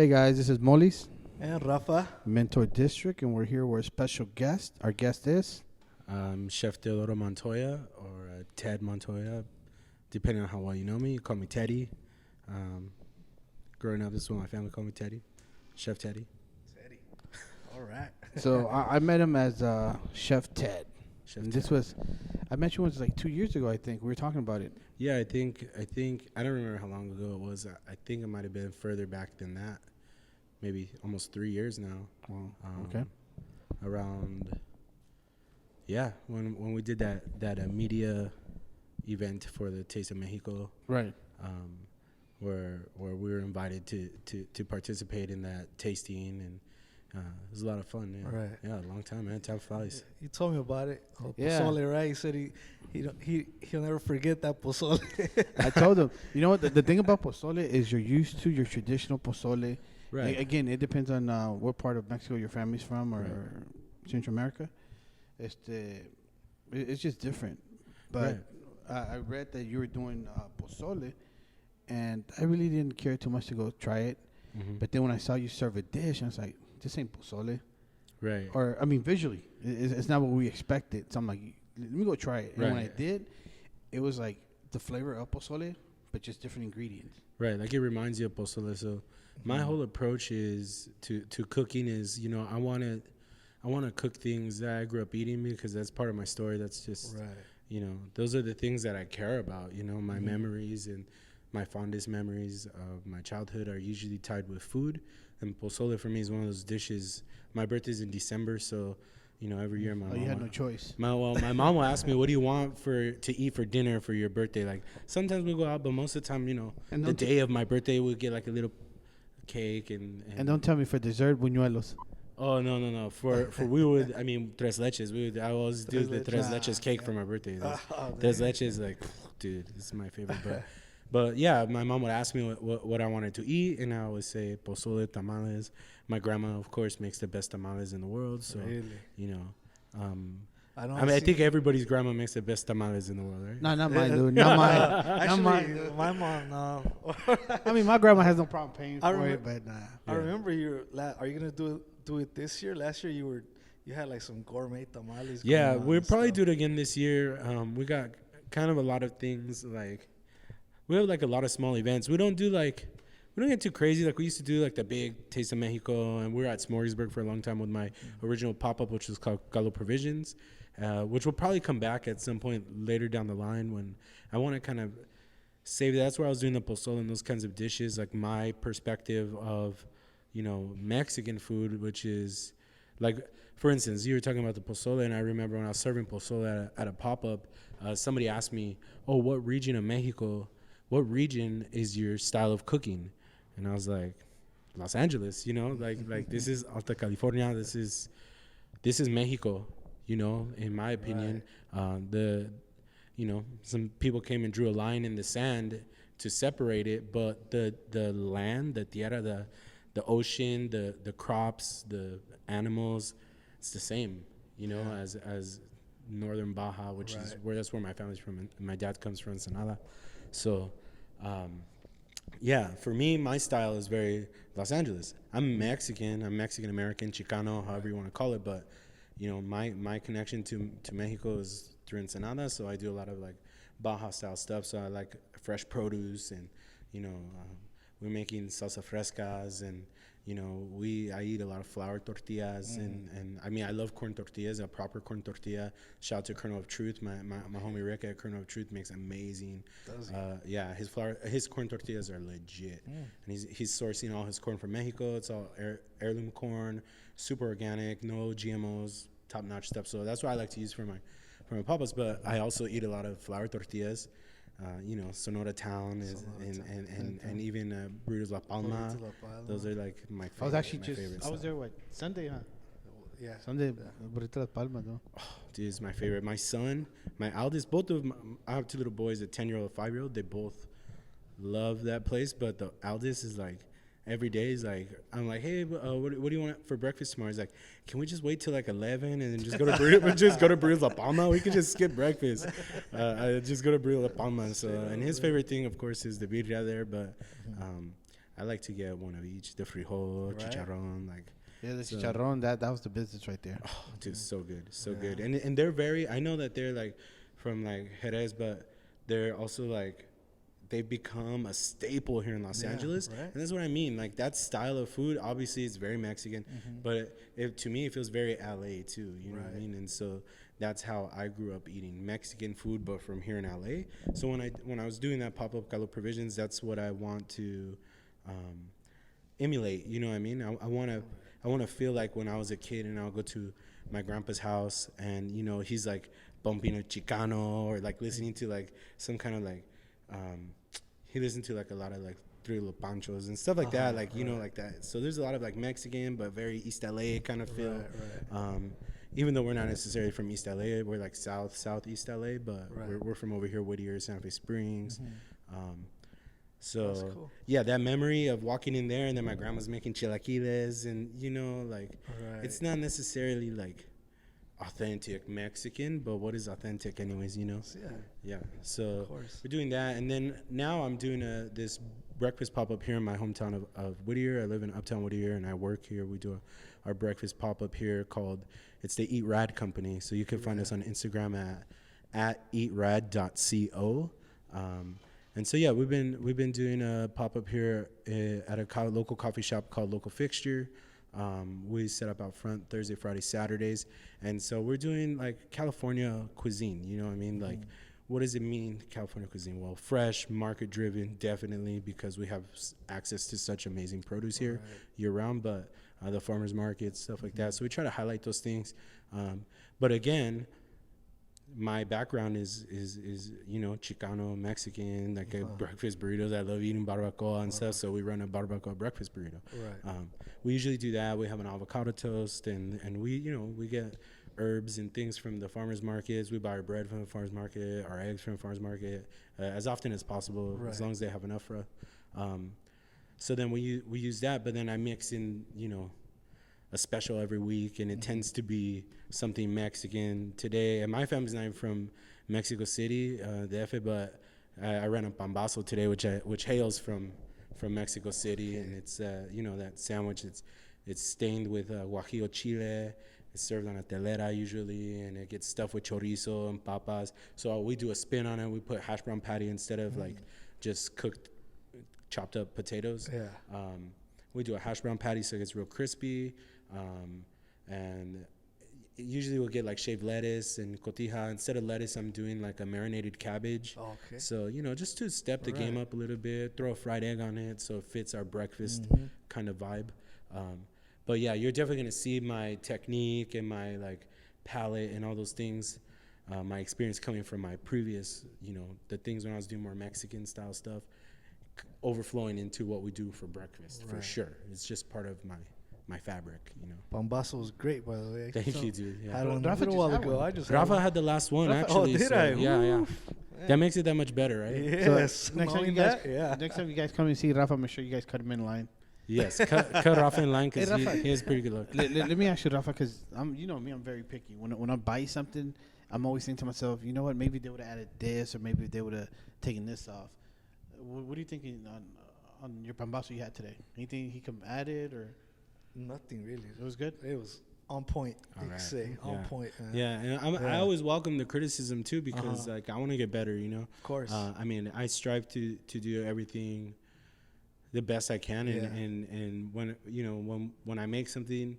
Hey guys, this is Molis, And Rafa. Mentor District, and we're here with a special guest. Our guest is Chef Teodoro Montoya or Ted Montoya, depending on how well you know me. You call me Teddy. Growing up, this is what my family called me, Teddy. Chef Teddy. Teddy. All right. So I met him as Chef Ted. Chef And Ted. this was, I met you once like 2 years ago, I think. We were talking about it. Yeah, I think I don't remember how long ago it was. I think it might have been further back than that. Maybe almost 3 years now. Well, okay. Around, yeah, when we did that media event for the Taste of Mexico, Right. where we were invited to participate in that tasting, and it was a lot of fun. Yeah. Right. Yeah, a long time, man. Time flies. You told me about it. Yeah. Pozole, right? He said he'll never forget that pozole. I told him, you know what, the thing about pozole is you're used to your traditional pozole. Right. Again, it depends on what part of Mexico your family's from or Right. Central America. It's just different. But I read that you were doing pozole, and I really didn't care too much to go try it. Mm-hmm. But then when I saw you serve a dish, I was like, this ain't pozole. Right. Or, I mean, visually, it's not what we expected. So I'm like, let me go try it. And when I Right. did, it was like the flavor of pozole, but just different ingredients. Right, like it reminds you of pozole. So my whole approach is to cooking is, I want to cook things that I grew up eating because that's part of my story. That's just, Right. Those are the things that I care about. My memories and my fondest memories of my childhood are usually tied with food. And pozole for me is one of those dishes. My birthday's in December, so every year my mom. You had no choice. My mom will ask me, "What do you want to eat for dinner for your birthday?" Like sometimes we go out, but most of the time, And the don't day of my birthday we get like a little cake and And don't tell me for dessert, buñuelos. Oh no. For we would, I mean, tres leches. I always do the tres Tres leches leches. cake for my birthday. Oh, Tres leches, like, dude, this is my favorite. But yeah, my mom would ask me what I wanted to eat, and I would say pozole, tamales. My grandma, of course, makes the best tamales in the world. So Really? I think everybody's grandma makes the best tamales in the world, right? No, not mine, dude. Not mine. Not Actually, mine, dude. my mom, no. I mean, my grandma has no problem paying I for remem- it, but nah. I remember are you going to do it this year? Last year you had like some gourmet tamales. Yeah, going on we'll and probably stuff. do it again this year. We got kind of a lot of things, like we have like a lot of small events. We don't get too crazy like we used to do, like the big Taste of Mexico, and we were at Smorgasburg for a long time with my original pop-up, which was called Galo Provisions, which will probably come back at some point later down the line when I want to kind of save that. That's where I was doing the pozole and those kinds of dishes, like my perspective of Mexican food, which is like, for instance, you were talking about the pozole, and I remember when I was serving pozole at a pop-up, somebody asked me, "Oh, what region is your style of cooking?" And I was like, Los Angeles, like this is Alta California, this is Mexico, in my opinion. Some people came and drew a line in the sand to separate it, but the land, the tierra, the ocean, the crops, the animals, it's the same, as northern Baja, which is that's where my family's from, and my dad comes from Ensenada. So for me, my style is very Los Angeles. I'm Mexican American, Chicano, however you want to call it, but my connection to Mexico is through Ensenada, so I do a lot of like Baja style stuff. So I like fresh produce, and we're making salsa frescas, and I eat a lot of flour tortillas, and I mean, I love corn tortillas, a proper corn tortilla. Shout out to Kernel of Truth, my homie Rick at Kernel of Truth makes amazing. His corn tortillas are legit, and he's sourcing all his corn from Mexico. It's all heirloom corn, super organic, no GMOs, top notch stuff. So that's what I like to use for my papas. But I also eat a lot of flour tortillas. Sonora Town and even Burritos La Palma. Those are like my favorite. I was actually favorites. I was there, Sunday, huh? Yeah. Sunday, Burrito Las Palmas, no? Dude, it's my favorite. My son, my eldest, both of them, I have two little boys, a 10-year-old, a 5-year-old. They both love that place, but the eldest is like, every day is like, I'm like, hey, what do you want for breakfast tomorrow? He's like, can we just wait till like 11 and then just go to Burritos La Palma? We could just skip breakfast. I just go to Burritos La Palma. So, and his favorite thing, of course, is the birria there, but I like to get one of each. The frijol, Right. chicharrón, like. Yeah, the So- chicharrón, that was the business right there. Oh, dude, so good, so Yeah. good. And they're very. I know that they're like from like Jerez, but they're also like they've become a staple here in Los Yeah, Angeles, right. and that's what I mean. Like that style of food, obviously, it's very Mexican, but to me, it feels very LA too. You know what I Right. mean? And so that's how I grew up eating Mexican food, but from here in LA. So when I was doing that pop up Galo Provisions, that's what I want to emulate. You know what I mean? I want to feel like when I was a kid and I'll go to my grandpa's house and you know he's like bumping a Chicano or like listening to like some kind of like he listened to like a lot of like Three Little Panchos and stuff like that, like you know like that. So there's a lot of like Mexican but very East LA kind of feel. Right. Even though we're not necessarily from East LA, we're like southeast LA, but Right. we're from over here, Whittier, Santa Fe Springs. So That's cool. yeah, that memory of walking in there and then my grandma's making chilaquiles and you know like Right. it's not necessarily like authentic Mexican, but what is authentic anyways, you know? Yeah. Yeah. So Of course. we're doing that, and then now I'm doing this breakfast pop up here in my hometown of Whittier. I live in Uptown Whittier, and I work here. We do our breakfast pop up here called it's the Eat Rad Company. So you can find us on Instagram at eatrad.co. And so yeah, we've been doing a pop up here at a local coffee shop called Local Fixture. We set up out front Thursday, Friday, Saturdays, and so we're doing like California cuisine. You know what I mean? Like, what does it mean, California cuisine? Well, fresh, market driven, definitely, because we have access to such amazing produce here year round. But the farmers markets, stuff like that. So we try to highlight those things. But again, my background is you know Chicano Mexican, like a breakfast burritos. I love eating barbacoa and stuff, so we run a barbacoa breakfast burrito. Right. We usually do that. We have an avocado toast, and we you know we get herbs and things from the farmers markets. We buy our bread from the farmers market, our eggs from the farmers market, as often as possible, as long as they have enough for us. So then we use that, but then I mix in you know a special every week, and it tends to be something Mexican today. And my family's not even from Mexico City, the F, but I ran a pambazo today, which hails from Mexico City, and it's you know that sandwich. It's stained with guajillo chile. It's served on a telera usually, and it gets stuffed with chorizo and papas. So we do a spin on it. We put hash brown patty instead of like just cooked, chopped up potatoes. Yeah. We do a hash brown patty so it gets real crispy, and usually we'll get like shaved lettuce and cotija. Instead of lettuce, I'm doing like a marinated cabbage. Okay. So, you know, just to step the game up a little bit, throw a fried egg on it so it fits our breakfast kind of vibe. But yeah, you're definitely going to see my technique and my like palate and all those things, my experience coming from my previous, you know, the things when I was doing more Mexican style stuff, overflowing into what we do for breakfast for sure. It's just part of my fabric, you know. Pambazo was great, by the way. Thank you, dude. I had Yeah. one Rafa a little just while had ago. one. I just Rafa had the last one actually. did so I? Yeah. Oof. That makes it that much better, right? Yes. Next time knowing you guys, that, yeah. next time you guys come and see Rafa, I'm sure you guys cut him in line. Yes. Cut Rafa in line because Hey, Rafa. he has pretty good luck. Let me ask you, Rafa, because you know me, I'm very picky. When I buy something, I'm always thinking to myself, you know what? Maybe they would have added this, or maybe they would have taken this off. What are you thinking on your pambazo you had today? Anything he come added, or Nothing really. it was good? It was on point. All You could right. say on Yeah. point. Man. Yeah, and I always welcome the criticism too because like I want to get better, you know. Of course. I mean, I strive to do everything the best I can, and Yeah. and when you know when I make something,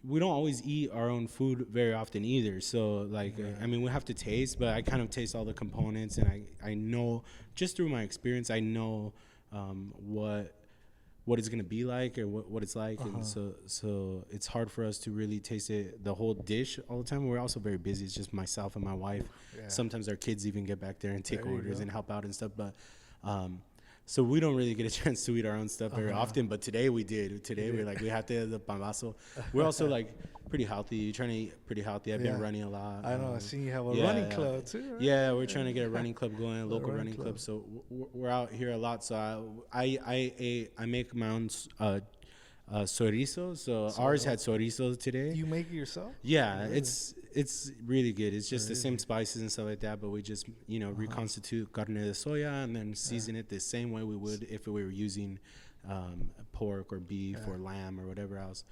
we don't always eat our own food very often either. So like I mean, we have to taste, but I kind of taste all the components, and I know just through my experience, I know what it's gonna be like or what it's like, and so it's hard for us to really taste it the whole dish all the time. We're also very busy. It's just myself and my wife. Yeah. Sometimes our kids even get back there and take There you orders go. and help out and stuff, but so we don't really get a chance to eat our own stuff very often, but today we did. Today we're like, we have to have the pambazo. We're also like pretty healthy. You're trying to eat pretty healthy. I've been Yeah. running a lot. I know. I seen you have a yeah, running yeah. club too. Right? Yeah, we're trying to get a running club going, a local running running club. club. So we're out here a lot. So I make my own chorizo. So ours had chorizo today. You make it yourself? Yeah, Really? it's really good. It's just the Really? same spices and stuff like that, but we just reconstitute carne de soya and then season it the same way we would if we were using pork or beef or lamb or whatever else.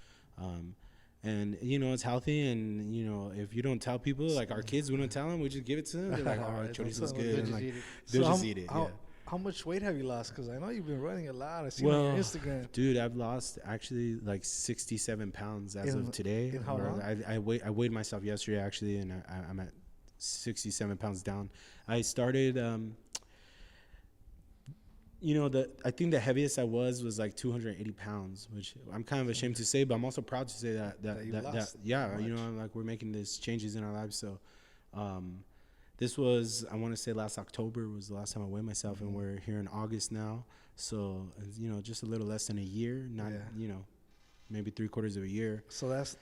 And it's healthy, and if you don't tell people, like our kids, we don't tell them, we just give it to them. They're like, "All right, chorizo's good." And like, they'll just eat it. Yeah. How much weight have you lost? Because I know you've been running a lot. I see on your Instagram. Dude, I've lost actually like 67 pounds as of today. In how long? I weighed myself yesterday actually, and I'm at 67 pounds down. I started, I think the heaviest I was like 280 pounds, which I'm kind of ashamed to say, but I'm also proud to say that like we're making these changes in our lives. So, this was, I want to say last October was the last time I weighed myself, and we're here in August now. So, just a little less than a year, not, maybe 3/4 of a year. So that's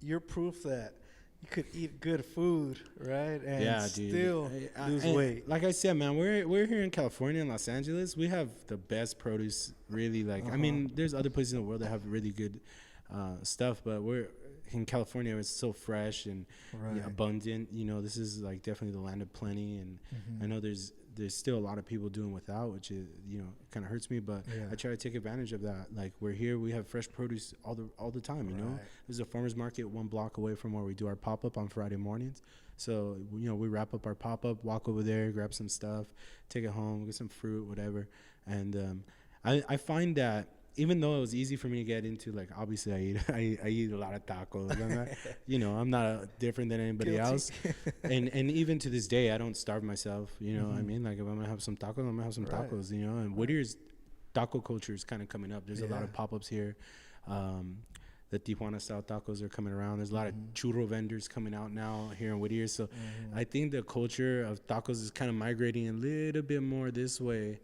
you're proof that you could eat good food, right? And still lose weight. Like I said, man, we're here in California, in Los Angeles. We have the best produce, really. Like, I mean, there's other places in the world that have really good stuff, but we're in California. It's so fresh and abundant. This is like definitely the land of plenty. And I know there's still a lot of people doing without, which is kind of hurts me. But I try to take advantage of that. Like, we're here, we have fresh produce all the time. There's a farmers market 1 block away from where we do our pop up on Friday mornings. So we wrap up our pop up, walk over there, grab some stuff, take it home, get some fruit, whatever. And I find that even though it was easy for me to get into, like, obviously I eat a lot of tacos. I'm not different than anybody else. And even to this day, I don't starve myself. I mean, like, if I'm gonna have some tacos, I'm gonna have some tacos. And Whittier's taco culture is kind of coming up. There's a lot of pop-ups here. The Tijuana style tacos are coming around. There's a lot of churro vendors coming out now here in Whittier. So I think the culture of tacos is kind of migrating a little bit more this way.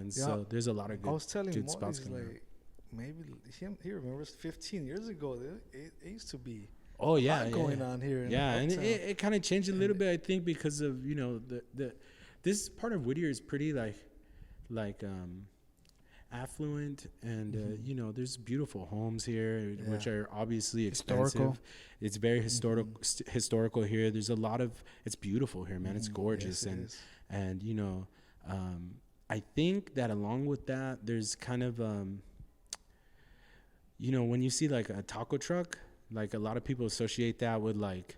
So there's a lot of good spots coming out. Maybe he remembers 15 years ago. It used to be going on here. And it kind of changed a little bit, I think, because of this part of Whittier is pretty like affluent, and there's beautiful homes here, which are obviously expensive. Historical. It's very historical here. There's a lot of, it's beautiful here, man. It's gorgeous. Yes, and I think that along with that, there's kind of when you see like a taco truck, like a lot of people associate that with like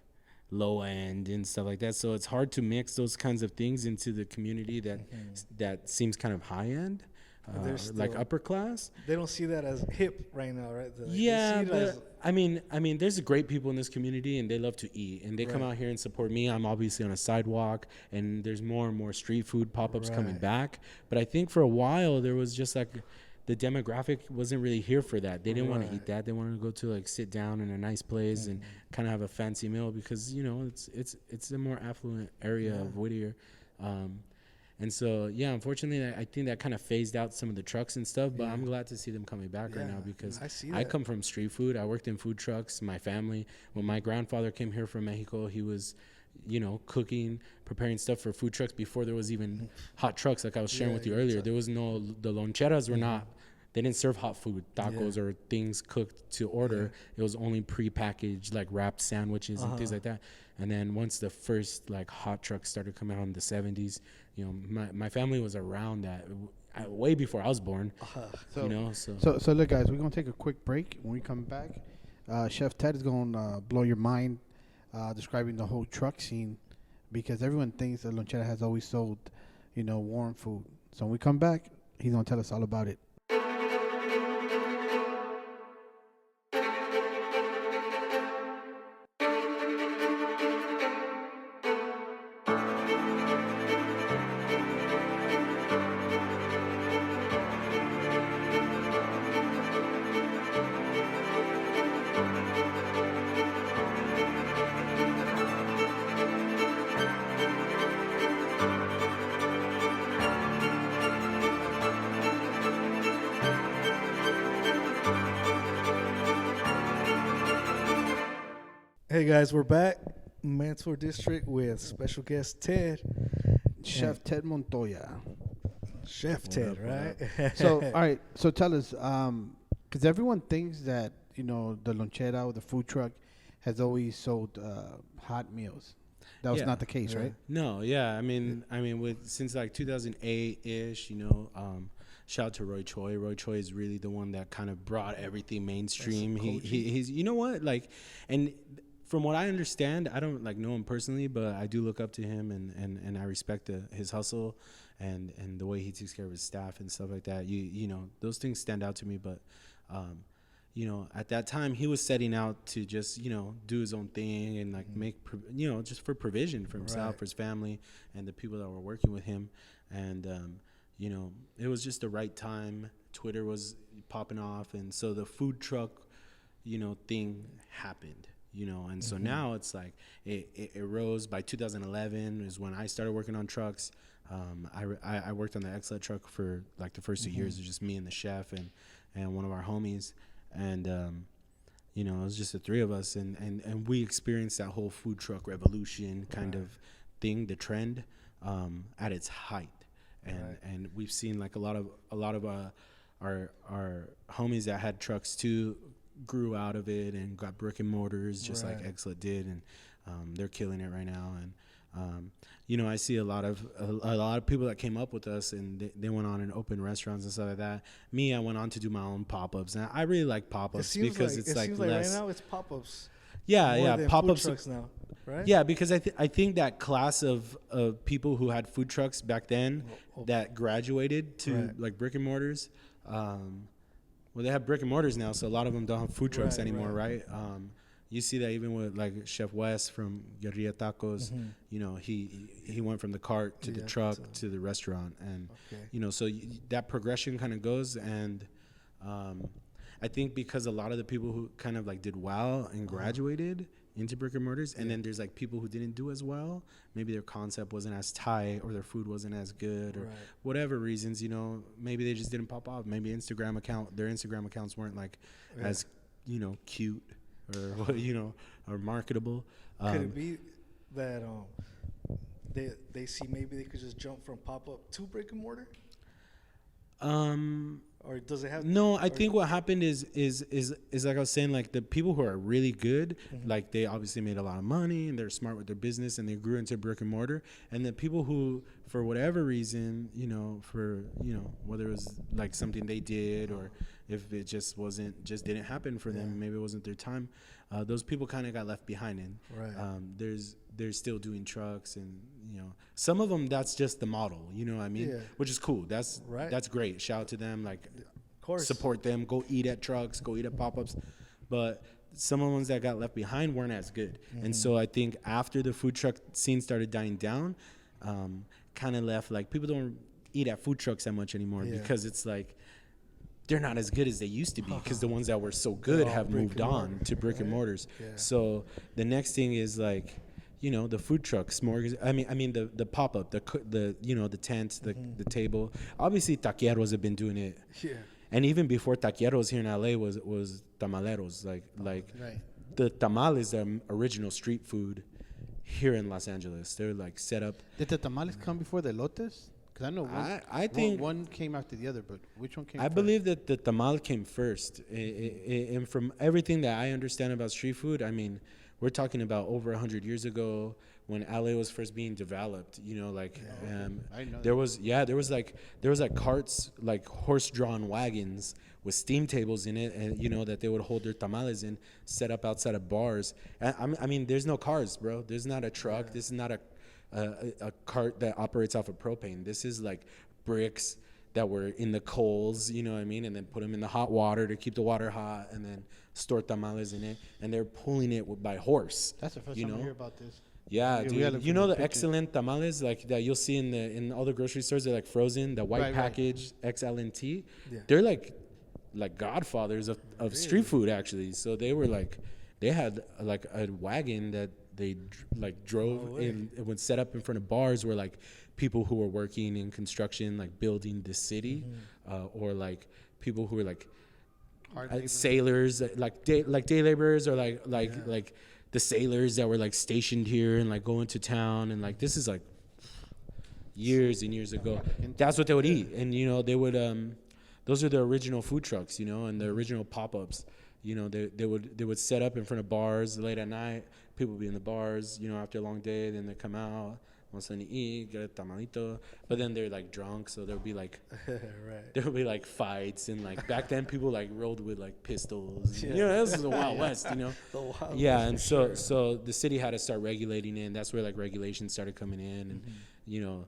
low end and stuff like that. So it's hard to mix those kinds of things into the community that seems kind of high end. Like upper class. They don't see that as hip right now, right? I mean, there's great people in this community, and they love to eat, and they come out here and support me. I'm obviously on a sidewalk, and there's more and more street food pop-ups coming back. But I think for a while there was just like the demographic wasn't really here for that. They didn't want to eat that. They wanted to go to like sit down in a nice place and kind of have a fancy meal because it's a more affluent area of Whittier. And so, unfortunately, I think that kind of phased out some of the trucks and stuff, but I'm glad to see them coming back right now because I come from street food. I worked in food trucks, my family. When my grandfather came here from Mexico, he was, cooking, preparing stuff for food trucks before there was even hot trucks like I was sharing with you earlier. There was the loncheras were not, they didn't serve hot food, tacos or things cooked to order. It was only prepackaged, like wrapped sandwiches and things like that. And then once the first like hot trucks started coming out in the 70s, my family was around that way before I was born. So look, guys, we're gonna take a quick break. When we come back, Chef Ted is gonna blow your mind, describing the whole truck scene, because everyone thinks that Lonchera has always sold, warm food. So when we come back, he's gonna tell us all about it. Hey guys, we're back. MENtour District with special guest Ted. Chef Ted Montoya. Chef Ted, right? So, all right. So tell us, Because everyone thinks that the lonchera or the food truck has always sold hot meals. That was not the case, right? No, yeah. With since like 2008 ish, shout out to Roy Choi. Roy Choi is really the one that kind of brought everything mainstream. He's you know what, like, and from what I understand, I don't like know him personally, but I do look up to him and I respect his hustle and the way he takes care of his staff and stuff like that. Those things stand out to me, but at that time he was setting out to just, do his own thing and like make, just for provision for himself, for his family and the people that were working with him. And, it was just the right time. Twitter was popping off. And so the food truck, thing happened, and so now it's like it rose. By 2011 is when I started working on trucks. I worked on the X-Let truck for like the first 2 years. It was just me and the chef and one of our homies. And, it was just the three of us. And we experienced that whole food truck revolution kind of thing, the trend, at its height. And we've seen like a lot of our homies that had trucks too grew out of it and got brick and mortars just like X-Let did. And, they're killing it right now. And, I see a lot of people that came up with us and they went on and opened restaurants and stuff like that. Me, I went on to do my own pop-ups, and I really like pop-ups because it's like less. Right now it's pop-ups. Yeah, pop-ups food trucks now, right? Yeah, because I think that class of people who had food trucks back then that graduated to like brick and mortars. Well, they have brick and mortars now, so a lot of them don't have food trucks anymore, right? You see that even with like Chef West from Guerrilla Tacos. He went from the cart to the truck to the restaurant, and so that progression kind of goes. And I think because a lot of the people who kind of like did well and graduated into brick and mortars, and then there's like people who didn't do as well. Maybe their concept wasn't as tight, or their food wasn't as good, or whatever reasons. Maybe they just didn't pop off. Maybe their Instagram accounts weren't like as cute. Or or marketable. Could it be that they see maybe they could just jump from pop up to brick and mortar? Or does it have? No, I think what happened is like I was saying, like the people who are really good, like they obviously made a lot of money and they're smart with their business and they grew into brick and mortar. And the people who, for whatever reason, whether it was like something they did or if it just didn't happen for them, maybe it wasn't their time. Those people kind of got left behind. And they're still doing trucks, and some of them that's just the model. Which is cool. That's great. Shout out to them. Like, of course, support them. Go eat at trucks. Go eat at pop-ups. But some of the ones that got left behind weren't as good. And so I think after the food truck scene started dying down, kind of left like people don't eat at food trucks that much anymore because it's like they're not as good as they used to be because the ones that were so good have moved on to brick and mortars. So the next thing is like, the food truck, smorgas. I mean the pop-up, the tent, the table. Obviously taqueros have been doing it. Yeah. And even before taqueros here in LA was tamaleros. Like the tamal is the original street food here in Los Angeles. They're like set up. Did the tamales come before the elotes? Because I know I think one came after the other, but which one came first? I believe that the tamal came first. And from everything that I understand about street food, I mean, we're talking about over 100 years ago when LA was first being developed. There was like carts, like horse-drawn wagons with steam tables in it, and that they would hold their tamales in, set up outside of bars. I mean, there's no cars, bro. There's not a truck. Yeah. This is not a cart that operates off of propane. This is like bricks that were in the coals, you know what I mean, and then put them in the hot water to keep the water hot, and then store tamales in it, and they're pulling it by horse. That's the first time I hear about this. Yeah, dude. The excellent tamales like that you'll see in all the grocery stores. They're like frozen, the white package XLNT. Yeah. They're like godfathers of really? Street food actually. So they were they had like a wagon that they drove in. It would set up in front of bars where like people who were working in construction, like building the city, or like people who were like sailors, like day laborers, or like the sailors that were like stationed here and like going to town, and like this is like years and years ago. That's what they would eat, and they would those are the original food trucks, you know, and the original pop-ups. You know, they would set up in front of bars late at night. People would be in the bars, you know, after a long day. Then they come out, want something to eat, get a tamalito. But then they're like drunk, so there'll be like, right. There would be like fights, and like back then people like rolled with like pistols. Yeah. You know, this is the Wild West, you know. The Wild yeah, West, and so the city had to start regulating it, and that's where like regulations started coming in, and you know.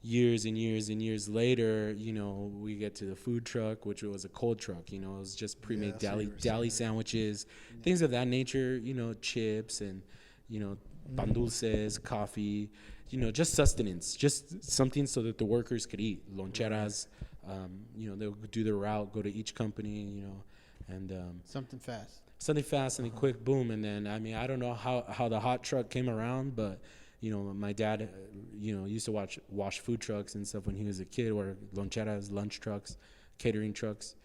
Years and years and years later, you know, we get to the food truck, which was a cold truck. You know, it was just pre-made deli sandwiches, things of that nature. You know, chips and, you know, pan dulces, coffee. You know, just sustenance, just something so that the workers could eat. Loncheras, you know, they'll do their route, go to each company, you know, and something fast, something quick, boom, and then I mean, I don't know how the hot truck came around, but. You know, my dad, you know, used to wash food trucks and stuff when he was a kid, or loncheras, lunch trucks, catering trucks.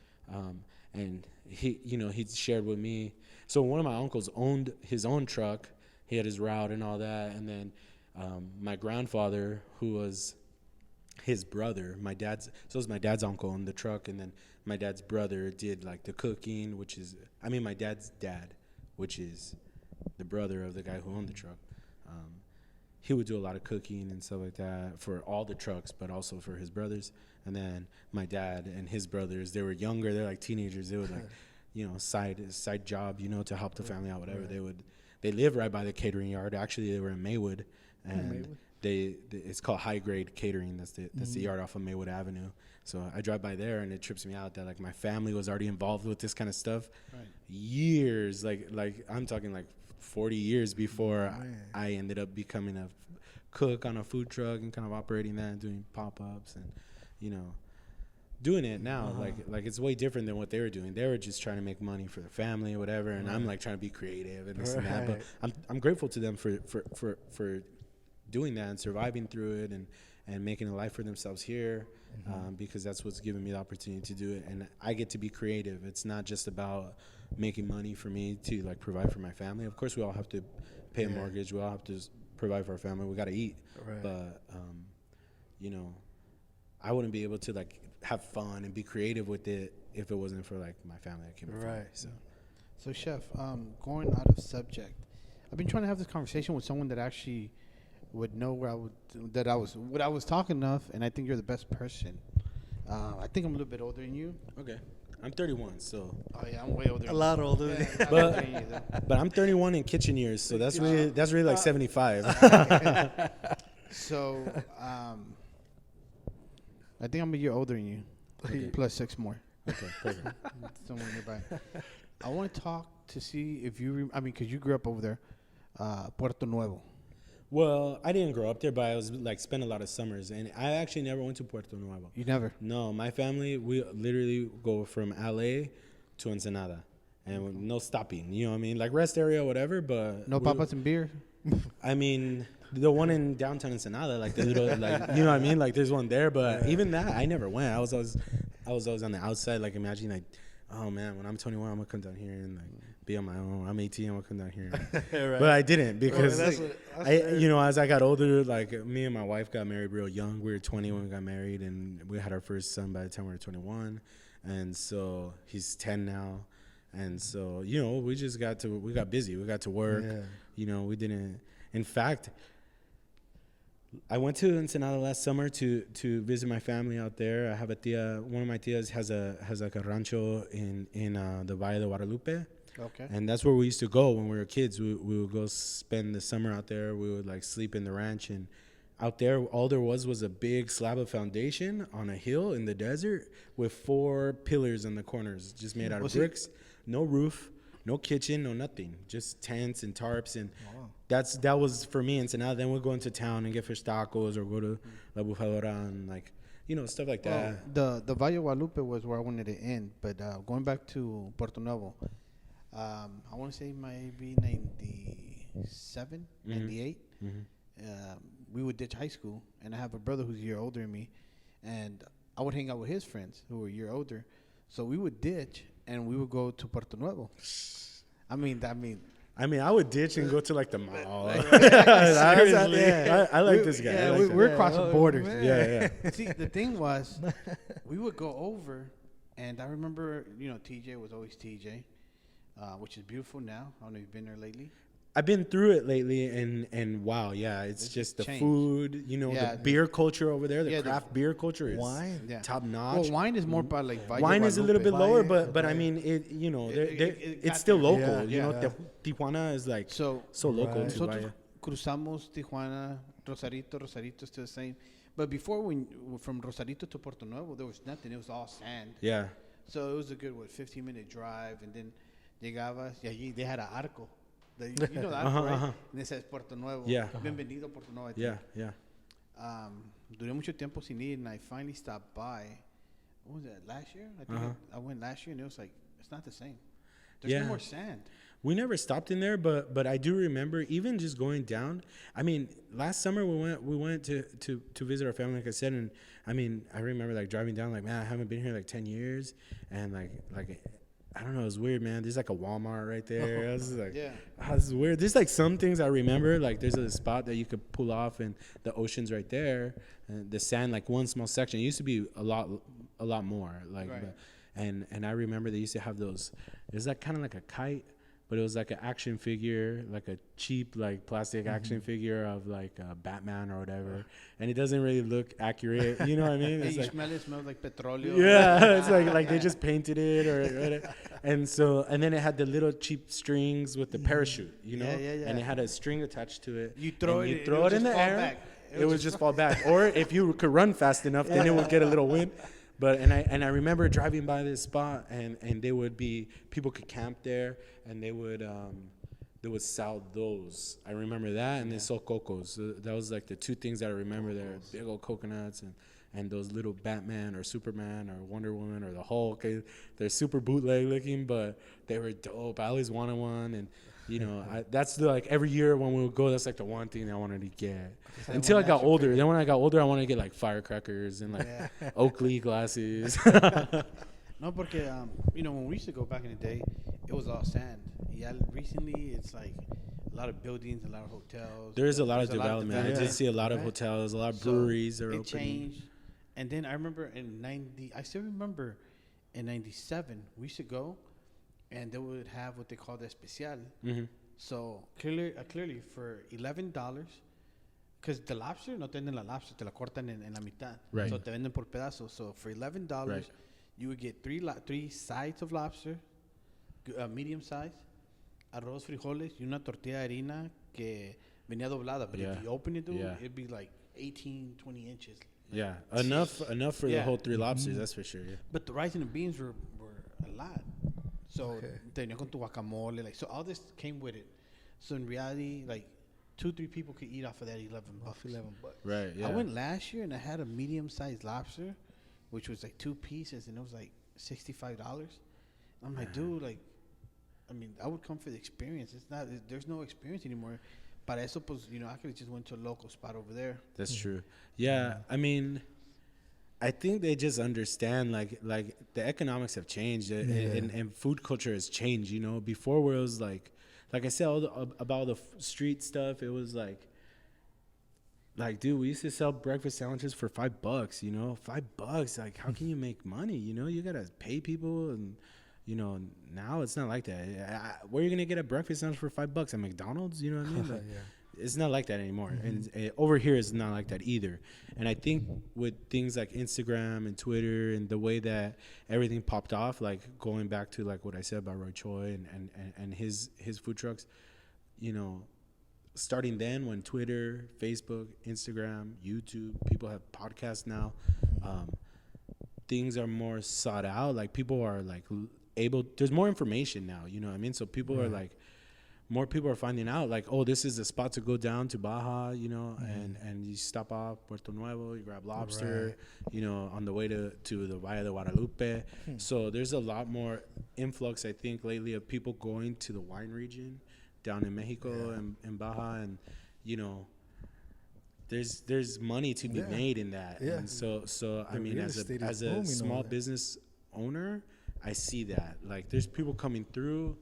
And he, you know, he shared with me. So one of my uncles owned his own truck. He had his route and all that. And then my grandfather, who was his brother, so it was my dad's uncle owned the truck. And then my dad's brother did like the cooking, my dad's dad, which is the brother of the guy who owned the truck. He would do a lot of cooking and stuff like that for all the trucks, but also for his brothers. And then my dad and his brothers, they were younger. They're like teenagers. They would like, you know, side job, you know, to help the family out, whatever. Right. They live right by the catering yard. Actually, they were in Maywood, and it's called High Grade Catering. That's the yard off of Maywood Avenue. So I drive by there, and it trips me out that like my family was already involved with this kind of stuff. Right. Years, like I'm talking like 40 years before I ended up becoming a cook on a food truck and kind of operating that and doing pop-ups and, you know, doing it now. Like it's way different than what they were doing. They were just trying to make money for their family or whatever, and I'm like trying to be creative and this and that. But I'm grateful to them for doing that and surviving through it and making a life for themselves here, because that's what's given me the opportunity to do it. And I get to be creative. It's not just about making money for me to like provide for my family. Of course, we all have to pay a mortgage. We all have to provide for our family. We got to eat. Right. But, you know, I wouldn't be able to like have fun and be creative with it if it wasn't for like my family that came before me. So Chef, going out of subject, I've been trying to have this conversation with someone that actually would know what I was talking of, and I think you're the best person. I think I'm a little bit older than you. Okay. I'm 31, so. Oh yeah, I'm way older. A lot older. Yeah, but I'm 31 in kitchen years, so that's really like 75. So, I think I'm a year older than you, plus 6 more. Okay, perfect. Somewhere nearby. I want to talk to see if you, because you grew up over there, Puerto Nuevo. Well, I didn't grow up there, but I was like spent a lot of summers, and I actually never went to Puerto Nuevo. You never? No, my family, we literally go from LA to Ensenada, and no stopping. You know what I mean? Like rest area, whatever, but no papas and beer. I mean, the one in downtown Ensenada, like the little, like you know what I mean? Like there's one there, but even that, I never went. I was always on the outside, like imagining like, oh man, when I'm 21, I'm gonna come down here and like be on my own. I'm 18, I'm gonna come down here. Right. But I didn't because you know, as I got older, like me and my wife got married real young. We were 20 when we got married, and we had our first son by the time we were 21, and so he's 10 now. And so, you know, we got busy. We got to work. Yeah. You know, we didn't. In fact, I went to Ensenada last summer to visit my family out there. I have a tia. One of my tias has like a rancho in the Valle de Guadalupe. Okay. And that's where we used to go when we were kids. We would go spend the summer out there. We would like sleep in the ranch, and out there all there was a big slab of foundation on a hill in the desert with 4 pillars in the corners, just made out of bricks. No roof, no kitchen, no nothing. Just tents and tarps, and that was for me. And so now then we'll go into town and get fish tacos or go to La Bufadora and like, you know, stuff like that. The Valle de Guadalupe was where I wanted to end, but going back to Puerto Nuevo, I want to say maybe 97, 98. We would ditch high school, and I have a brother who's a year older than me, and I would hang out with his friends who were a year older. So we would ditch, and we would go to Puerto Nuevo. I I would ditch and go to like the mall. Seriously. I like this guy. We're crossing borders. Yeah. See, the thing was, we would go over, And I remember, TJ was always TJ, which is beautiful now. I don't know if you've been there lately. I've been through it lately, and wow, yeah, it's just the changed. food, the beer culture over there, the craft beer culture is wine, top notch. Well, wine is more by like wine is a little bit lower, but I mean, it's still local. Tijuana is like so local to Valle. Cruzamos Tijuana, Rosarito still the same. But before, from Rosarito to Puerto Nuevo, there was nothing. It was all sand. Yeah. So it was a good 15-minute drive, and then llegabas, y allí they had an arco. You know the arco, right? And it says Puerto Nuevo. Yeah. Bienvenido Puerto Nuevo. Yeah. Duré mucho tiempo sin ir, and I finally stopped by. What was that, last year? I think I went last year, and it was like, it's not the same. There's no more sand. We never stopped in there, but I do remember even just going down. I mean, last summer we went to visit our family, like I said, and I mean, I remember like driving down, like, man, I haven't been here like 10 years, and like I don't know, it was weird, man. There's like a Walmart right there. I was like, this is weird. There's like some things I remember, like there's a spot that you could pull off, and the ocean's right there, and the sand, like one small section. It used to be a lot more, like, right. And I remember they used to have those. It was like kind of like a kite, but it was like an action figure, like a cheap like plastic action figure of like Batman or whatever, and it doesn't really look accurate. You know what I mean? It's like, it smells like petróleo. Yeah, it's like they just painted it or whatever. And then it had the little cheap strings with the parachute, Yeah. and it had a string attached to it. You throw it in the air, it would just fall back. Or if you could run fast enough, then it would get a little wind. But I remember driving by this spot, and they would be, people could camp there, and they would sell those. I remember that, and they sold cocos. So that was like the two things that I remember there: big old coconuts and those little Batman or Superman or Wonder Woman or the Hulk. They're super bootleg looking, but they were dope. I always wanted one, and that's like every year when we would go, that's like the one thing I wanted to get. Until I got older. Then when I got older, I wanted to get like firecrackers and like Oakley glasses. No, porque when we used to go back in the day, it was all sand. Yeah, recently it's like a lot of buildings, a lot of hotels. There's a lot of development. I did see a lot of hotels, a lot of breweries are opening. It changed. And then I remember I still remember in 97, we used to go, and they would have what they call the especial. Mm-hmm. So clearly for $11, because the lobster, no te venden la lobster, te la cortan en la mitad. Right. So te venden por pedazos. So for $11, you would get three sides of lobster, medium size, arroz, frijoles, y una tortilla de harina que venía doblada. But if you open it, it'd be like 18, 20 inches. Yeah, enough for the whole 3 lobsters, that's for sure. Yeah. But the rice and the beans were a lot. So tenía con tu guacamole, like, so all this came with it. So in reality, like 2-3 people could eat off of that $11. Right. Yeah. I went last year and I had a medium-sized lobster, which was like 2 pieces, and it was like $65. I'm like, dude, like, I mean, I would come for the experience. There's no experience anymore. Para eso, pues, I could have just went to a local spot over there. That's true. Yeah, I mean, I think they just understand, like the economics have changed, and food culture has changed. Before where it was like I said, about the street stuff, it was like, dude, we used to sell breakfast sandwiches for $5. $5. Like, how can you make money? You gotta pay people, and now it's not like that. Where are you gonna get a breakfast sandwich for $5 at McDonald's? You know what I mean? Like, it's not like that anymore. Mm-hmm. And over here, it's not like that either. And I think with things like Instagram and Twitter and the way that everything popped off, like going back to like what I said about Roy Choi and his food trucks, starting then when Twitter, Facebook, Instagram, YouTube, people have podcasts now, things are more sought out. Like, people are like there's more information now, you know what I mean? So people are like, more people are finding out, like, oh, this is the spot to go down to Baja, and you stop off Puerto Nuevo, you grab lobster, on the way to the Valle de Guadalupe. So there's a lot more influx, I think, lately of people going to the wine region down in Mexico and Baja, and, there's money to be made in that. Yeah. And so I mean, as a small business owner, I see that. Like, there's people coming through,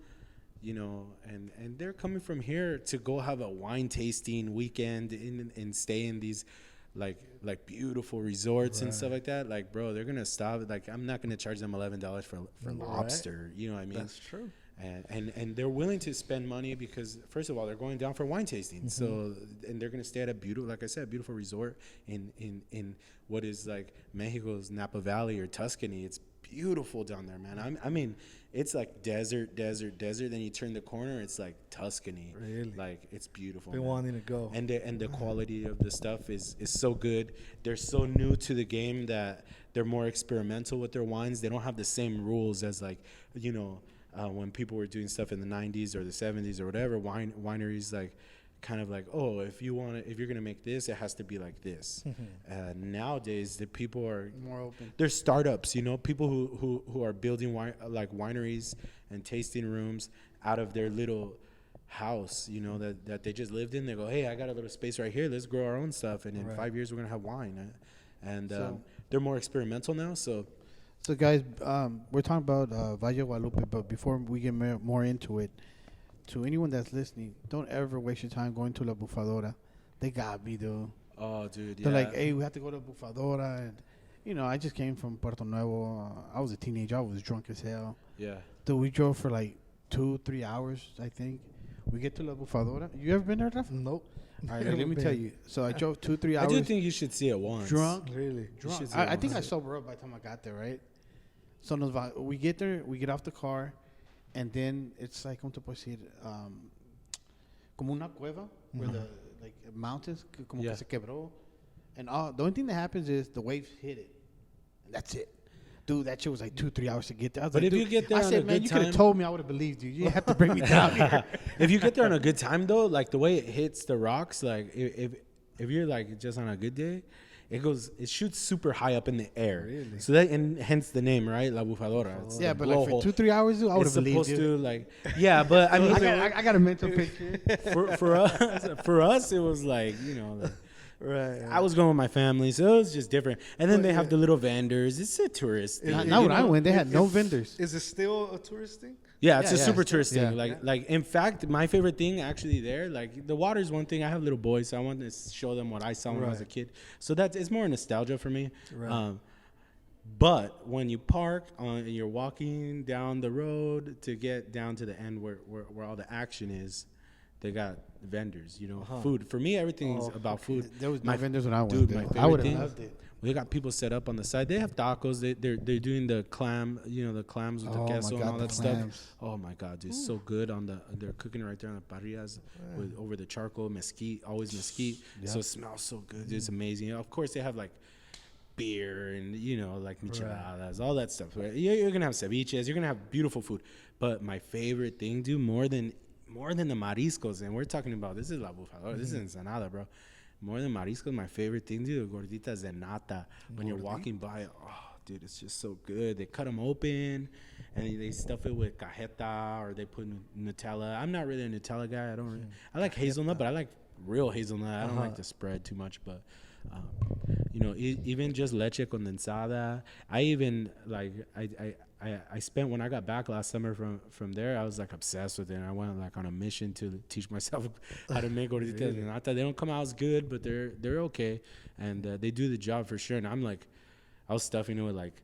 and they're coming from here to go have a wine tasting weekend and stay in these like beautiful resorts and stuff like that, like, bro, they're gonna stop. Like, I'm not gonna charge them $11 for lobster. You know what I mean? That's true. And they're willing to spend money because, first of all, they're going down for wine tasting. So, and they're gonna stay at a beautiful, like I said, beautiful resort in what is like Mexico's Napa Valley or Tuscany. It's beautiful down there, man. I mean, it's like desert. Then you turn the corner, it's like Tuscany. Really? Like, it's beautiful. Been wanting to go. And the quality of the stuff is so good. They're so new to the game that they're more experimental with their wines. They don't have the same rules as, like, you know, when people were doing stuff in the 90s or the 70s or whatever. Wineries, like, kind of like, oh, if you're gonna make this, it has to be like this. Nowadays, the people are more open. They're startups, you know, people who are building wineries and tasting rooms out of their little house, you know, that they just lived in. They go, hey, I got a little space right here. Let's grow our own stuff, and in 5 years we're gonna have wine. And they're more experimental now. So guys, we're talking about Valle Guadalupe, but before we get more into it, to anyone that's listening, don't ever waste your time going to La Bufadora. They got me, dude. Oh, dude, yeah. They're like, hey, we have to go to Bufadora. And, you know, I just came from Puerto Nuevo. I was a teenager. I was drunk as hell. Yeah. Dude, we drove for like 2-3 hours, I think. We get to La Bufadora. You ever been there, Rafa? Nope. All right, let me tell you. So I drove 2-3 hours. I do think you should see it once. Drunk. Really? Drunk. I think I sober up by the time I got there, right? So we get there, we get off the car, and then it's like, ¿cómo te puedo decir? Como una cueva where the like mountains como que se quebró, and the only thing that happens is the waves hit it, and that's it. Dude, that shit was like 2-3 hours to get there. I was but like, if you get there, I said, man, you could have told me, I would have believed you. You didn't have to bring me down here. If you get there on a good time, though, like the way it hits the rocks, like if you're like just on a good day, it shoots super high up in the air. Really? So that, and hence the name, right? La Bufadora. It's yeah, but like for 2-3 hours, I would have believed you. To, like, yeah, but I mean, I got a mental picture. For us, it was like, you know, like, right. I was going with my family, so it was just different. And then they have the little vendors. It's a tourist thing. Not when I went, they had no vendors. Is it still a tourist thing? Yeah, it's a super tourist thing. Yeah. Like in fact, my favorite thing actually there, like the water is one thing. I have little boys, so I want to show them what I saw when I was a kid. So it's more nostalgia for me. Right. But when you park and you're walking down the road to get down to the end where all the action is, they got vendors, you know, food. For me, everything's about food. There was no vendors when I went. Dude, there. my favorite I would have thing, loved it. we got people set up on the side. They have tacos. They're doing the clam, you know, the clams with the queso and all that stuff. Oh my God, dude, so good they're cooking right there on the parrillas over the charcoal, mesquite, always mesquite. Yep. So it smells so good. Dude, it's amazing. Of course, they have like beer and, you know, like micheladas, all that stuff. Right? You're gonna have ceviches. You're gonna have beautiful food. But my favorite thing, dude, more than the mariscos, and we're talking about, this is La Bufadora, this is Ensenada, bro. More than mariscos, my favorite thing, dude, gorditas de nata. When you're walking by, oh, dude, it's just so good. They cut them open, and they stuff it with cajeta, or they put Nutella. I'm not really a Nutella guy. I like hazelnut, but I like real hazelnut. I don't like the spread too much, but you know, even just leche condensada. I even like I spent, when I got back last summer from there, I was like obsessed with it. And I went like on a mission to teach myself how to make gorditas de nata. They don't come out as good, but they're okay, and they do the job for sure. And I was stuffing it with like,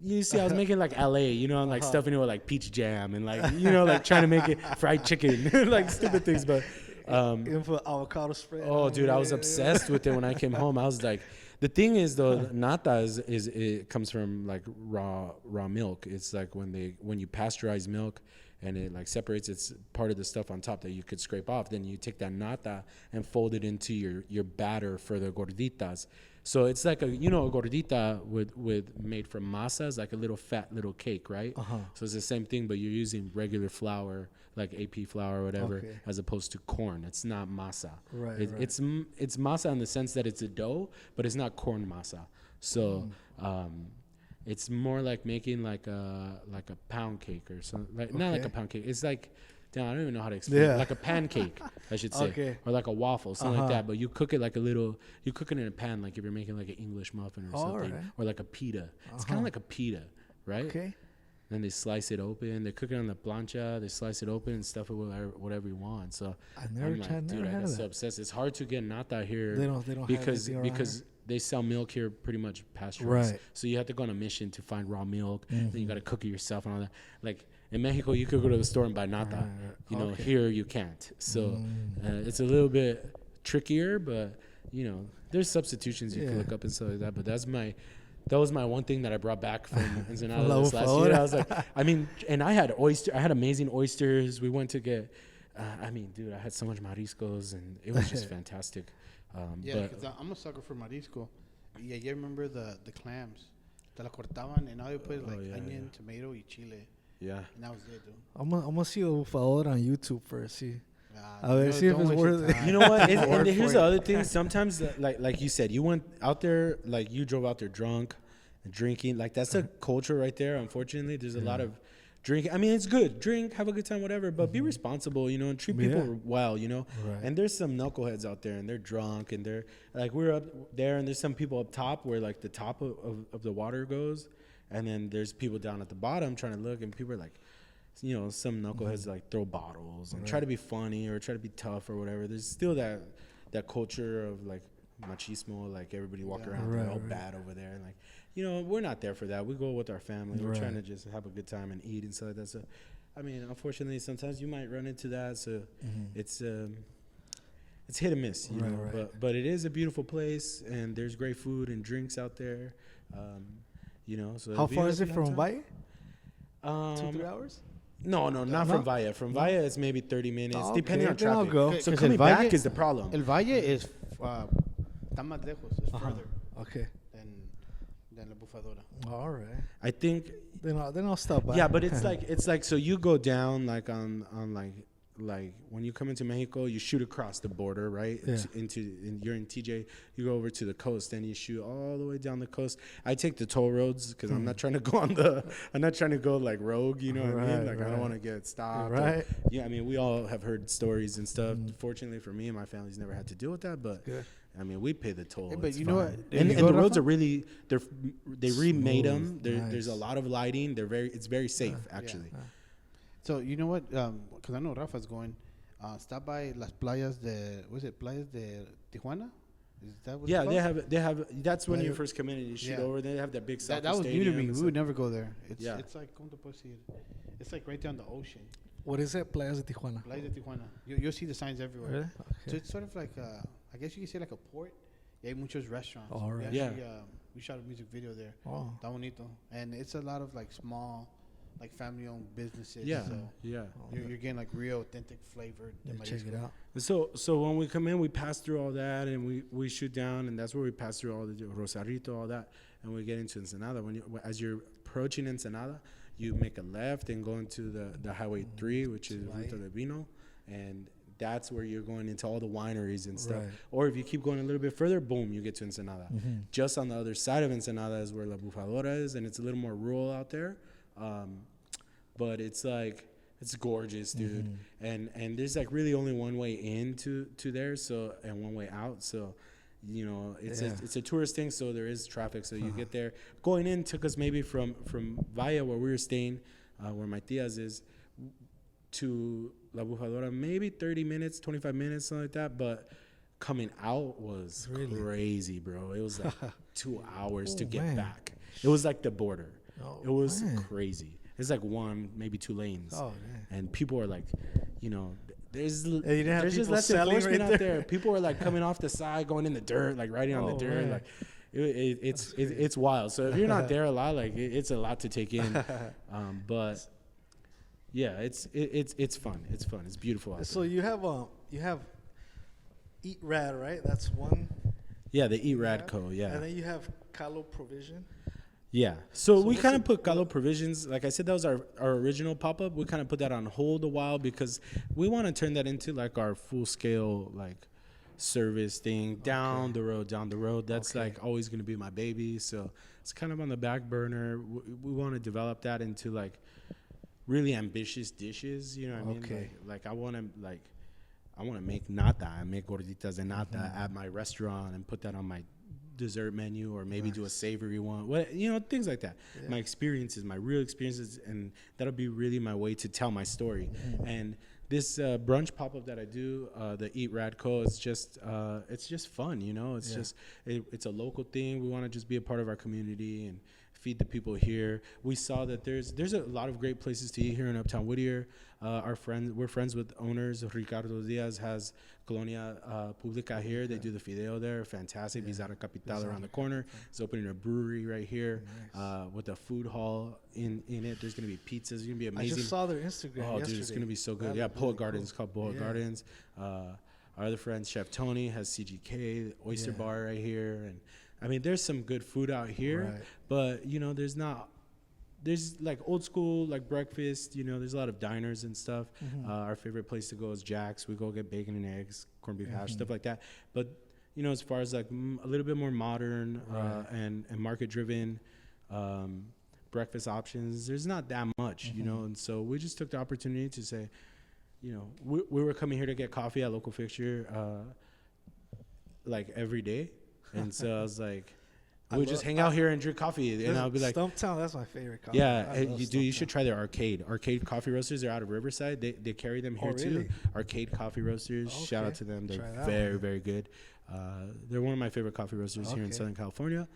you see, I was making like LA, you know, and like stuffing it with like peach jam and like, you know, like trying to make it fried chicken, like stupid things, but. Even for avocado spread. Oh, dude, I was obsessed with it when I came home. I was like, the thing is though, nata is it comes from like raw milk. It's like when you pasteurize milk and it like separates, it's part of the stuff on top that you could scrape off. Then you take that nata and fold it into your batter for the gorditas. So it's like a gordita with made from masa is like a little fat little cake, right? So it's the same thing, but you're using regular flour, like AP flour or whatever, as opposed to corn. It's not masa. Right. It's masa in the sense that it's a dough, but it's not corn masa. So it's more like making like a pound cake or something. Like not like a pound cake. It's like, I don't even know how to explain it. Like a pancake, I should say. Or like a waffle, something like that. But you cook it you cook it in a pan, like if you're making like an English muffin or something. Right. Or like a pita. It's kind of like a pita, right? Okay. Then they slice it open. They cook it on the plancha. They slice it open and stuff it with whatever you want. So I never tried. dude, Never I had got that. so obsessed. It's hard to get nata here. They don't because have because they sell milk here pretty much pasteurized. Right. So you have to go on a mission to find raw milk. Then you got to cook it yourself and all that. Like in Mexico, you could go to the store and buy nata. You know, here you can't. So it's a little bit trickier, but you know, there's substitutions you can look up and stuff like that. But that was my one thing that I brought back from Ensenada this last year. I was like, I mean, and I had amazing oysters. We went to get, I mean, dude, I had so much mariscos, and it was just fantastic. Because I'm a sucker for marisco. Yeah, you remember the clams? Te la cortaban, and now they put onion, tomato, y chile. Yeah. And that was it, dude. I'm gonna see the bufador on YouTube first. See. See if it's worth it. You know what? And here's the other thing. Sometimes, like you said, you went out there, like you drove out there drunk and drinking. Like that's a culture right there. Unfortunately, there's a lot of drinking. I mean, it's good. Drink, have a good time, whatever. But be responsible, you know, and treat people well, you know. Right. And there's some knuckleheads out there, and they're drunk, and they're like we're up there, and there's some people up top where like the top of the water goes, and then there's people down at the bottom trying to look, and people are like. You know, some knuckleheads like throw bottles and try to be funny or try to be tough or whatever. There's still that culture of like machismo, like everybody walk around they're all bad over there. And like, you know, we're not there for that. We go with our family. We're trying to just have a good time and eat and stuff like that. So, I mean, unfortunately, sometimes you might run into that. So it's hit or miss, you know. But it is a beautiful place, and there's great food and drinks out there. You know, so how far is it from Valle? 2-3 hours? No, not from Valle. From Valle, it's maybe 30 minutes, depending on then I'll traffic. go. So coming back is the problem. El Valle is está más lejos. It's further. Okay. Than La Bufadora. All right. I think. Then I'll stop by. Yeah, but it's like so you go down like on like when you come into Mexico, you shoot across the border, right? Yeah. You're in TJ, you go over to the coast, and you shoot all the way down the coast. I take the toll roads because I'm not trying to go I'm not trying to go like rogue, you know what I mean? Like I don't want to get stopped. Right. Yeah, I mean we all have heard stories and stuff. Fortunately for me and my family's never had to deal with that, but I mean we pay the toll. Yeah, but it's you know what? And the roads are really they remade Smooth. them. There's a lot of lighting. It's very safe actually. Yeah. So you know what? Because I know Rafa's going. Stop by las playas de playas de Tijuana. Is that what? Yeah, they have. That's when you first come in and you shoot over. They have that big soccer that was stadium. new to me. We would never go there. It's like ¿cómo te puedo decir? It's like right down the ocean. What is it? Playas de Tijuana. Playas de Tijuana. You'll see the signs everywhere. Really? Okay. So it's sort of like I guess you could say like a port. Yeah, hay muchos restaurants. All right. We shot a music video there. Oh. Está bonito. And it's a lot of like small, like family-owned businesses. Yeah, so yeah. You're getting like real, authentic flavored. Check it out. So when we come in, we pass through all that, and we shoot down, and that's where we pass through all the Rosarito, all that, and we get into Ensenada. As you're approaching Ensenada, you make a left and go into the Highway 3, which is Ruta de Vino, and that's where you're going into all the wineries and stuff. Right. Or if you keep going a little bit further, boom, you get to Ensenada. Just on the other side of Ensenada is where La Bufadora is, and it's a little more rural out there. But it's like it's gorgeous, dude. And there's like really only one way in to there, so and one way out. So, you know, it's a tourist thing, so there is traffic. So you get there. Going in took us maybe from Valle, where we were staying, where my tia's is, to La Bufadora, maybe 30 minutes, 25 minutes, something like that. But coming out was crazy, bro. It was like 2 hours to get back. It was like the border. It was crazy. It's like one, maybe 2 lanes. Oh, man. And people are like, you know, there's just less enforcement out there. People are like coming off the side, going in the dirt, like riding on the dirt. Man. Like it's wild. So if you're not there a lot, like it's a lot to take in. But yeah, it's fun. It's fun. It's beautiful out so there. you have Eat Rad, right? That's one. Yeah, the Eat Rad Co. Yeah. And then you have Calo Provision. Yeah. So we kind of put Calo Provisions, like I said, that was our original pop-up. We kind of put that on hold a while because we want to turn that into like our full-scale like service thing down the road. That's like always going to be my baby. So it's kind of on the back burner. We want to develop that into like really ambitious dishes. You know what I mean? Like I want to make nata. I make gorditas de nata at my restaurant and put that on my dessert menu, or maybe do a savory one. What, things like that. Yeah. My experiences, my real experiences, and that'll be really my way to tell my story. And this brunch pop-up that I do, the Eat Radco, is just it's just fun, It's just it's a local thing. We want to just be a part of our community and feed the people here. We saw that there's a lot of great places to eat here in Uptown Whittier. We're friends with owners. Ricardo Diaz has Colonia Publica here. They do the fideo there. Fantastic. Bizarra Capital around the corner. He's opening a brewery right here with a food hall in it. There's going to be pizzas. It's going to be amazing. I just saw their Instagram yesterday. Dude, it's going to be so good. Yeah, Poet Gardens. It's called Poet Gardens. Our other friend, Chef Tony, has CGK, Oyster Bar right here. And I mean, there's some good food out here, but there's like old school, like breakfast, there's a lot of diners and stuff. Our favorite place to go is Jack's. We go get bacon and eggs, corned beef hash, stuff like that. But, as far as like a little bit more modern and market driven breakfast options, there's not that much, and so we just took the opportunity to say, we were coming here to get coffee at Local Fixture like every day. And so I was like, we would just hang out here and drink coffee. And I'll be like, Stumptown, that's my favorite coffee. Yeah, you should try their Arcade coffee roasters. They're out of Riverside. They carry them here too. Arcade coffee roasters. Okay. Shout out to them. They're very, very good. They're one of my favorite coffee roasters here in Southern California.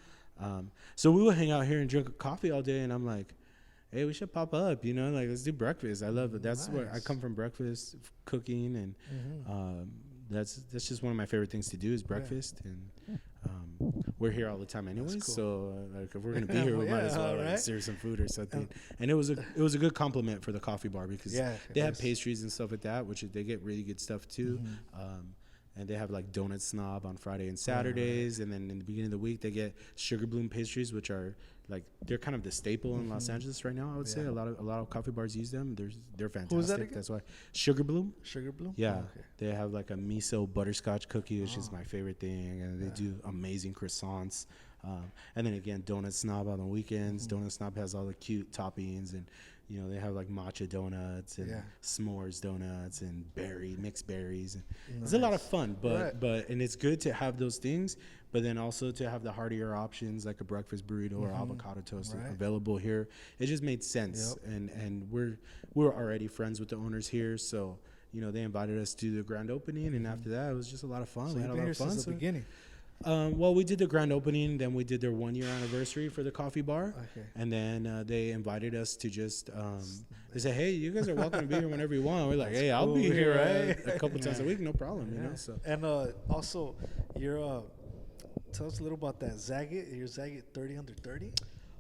So we would hang out here and drink coffee all day. And I'm like, hey, we should pop up, like, let's do breakfast. I love it. That's where I come from, breakfast, cooking. And that's just one of my favorite things to do is breakfast. And we're here all the time anyways, cool. So like if we're gonna be here, we might as well like serve some food or something. And it was a good compliment for the coffee bar because they have pastries and stuff like that, which they get really good stuff too. And they have like Donut Snob on Friday and Saturdays, and then in the beginning of the week they get Sugar Bloom pastries, which are like they're kind of the staple in Los Angeles right now. I would say a lot of coffee bars use them. They're fantastic. Who's that again? That's why Sugar Bloom. Sugar Bloom. Yeah, they have like a miso butterscotch cookie, which is my favorite thing, and they do amazing croissants. And then again, Donut Snob on the weekends. Donut Snob has all the cute toppings, and they have like matcha donuts and s'mores donuts and mixed berries. And it's a lot of fun, but and it's good to have those things, but then also to have the heartier options like a breakfast burrito or avocado toast available here. It just made sense, and we're already friends with the owners here, so they invited us to the grand opening, and after that it was just a lot of fun. So we had a lot of fun since the beginning. Well, we did the grand opening, then we did their 1-year anniversary for the coffee bar, and then they invited us to just they said, hey, you guys are welcome to be here whenever you want. We're like, hey, I'll be here a couple times a week, no problem. So and also you're tell us a little about that Zagat, your Zagat 30 under 30.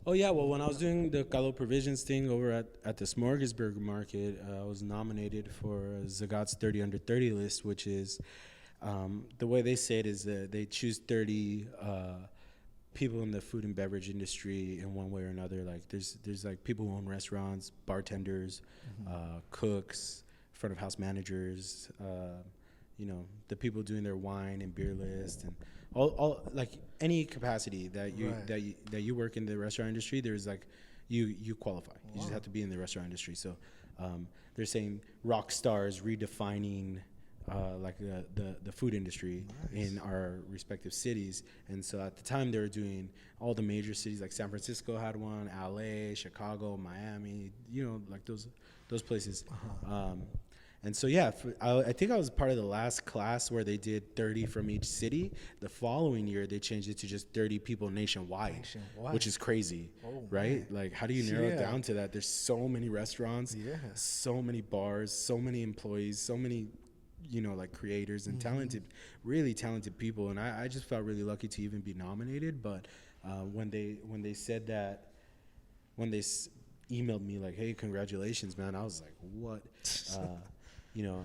Oh yeah, well, when I was doing the Calo Provisions thing over at the Smorgasburg Market, I was nominated for Zagat's 30 under 30 list, which is the way they say it is that they choose 30 people in the food and beverage industry in one way or another. Like there's like people who own restaurants, bartenders, cooks, front of house managers, the people doing their wine and beer list, and all like any capacity that you work in the restaurant industry. There's like you qualify. You just have to be in the restaurant industry. So they're saying rock stars redefining like the food industry in our respective cities. And so at the time they were doing all the major cities, like San Francisco had one, LA, Chicago, Miami, like those places. And so I think I was part of the last class where they did 30 from each city. The following year they changed it to just 30 people nationwide. Which is crazy, right? Man. Like how do you narrow it down to that? There's so many restaurants, so many bars, so many employees, so many like creators and really talented people, and I just felt really lucky to even be nominated. But when they said that, when they emailed me like, hey, congratulations, man, I was like, what?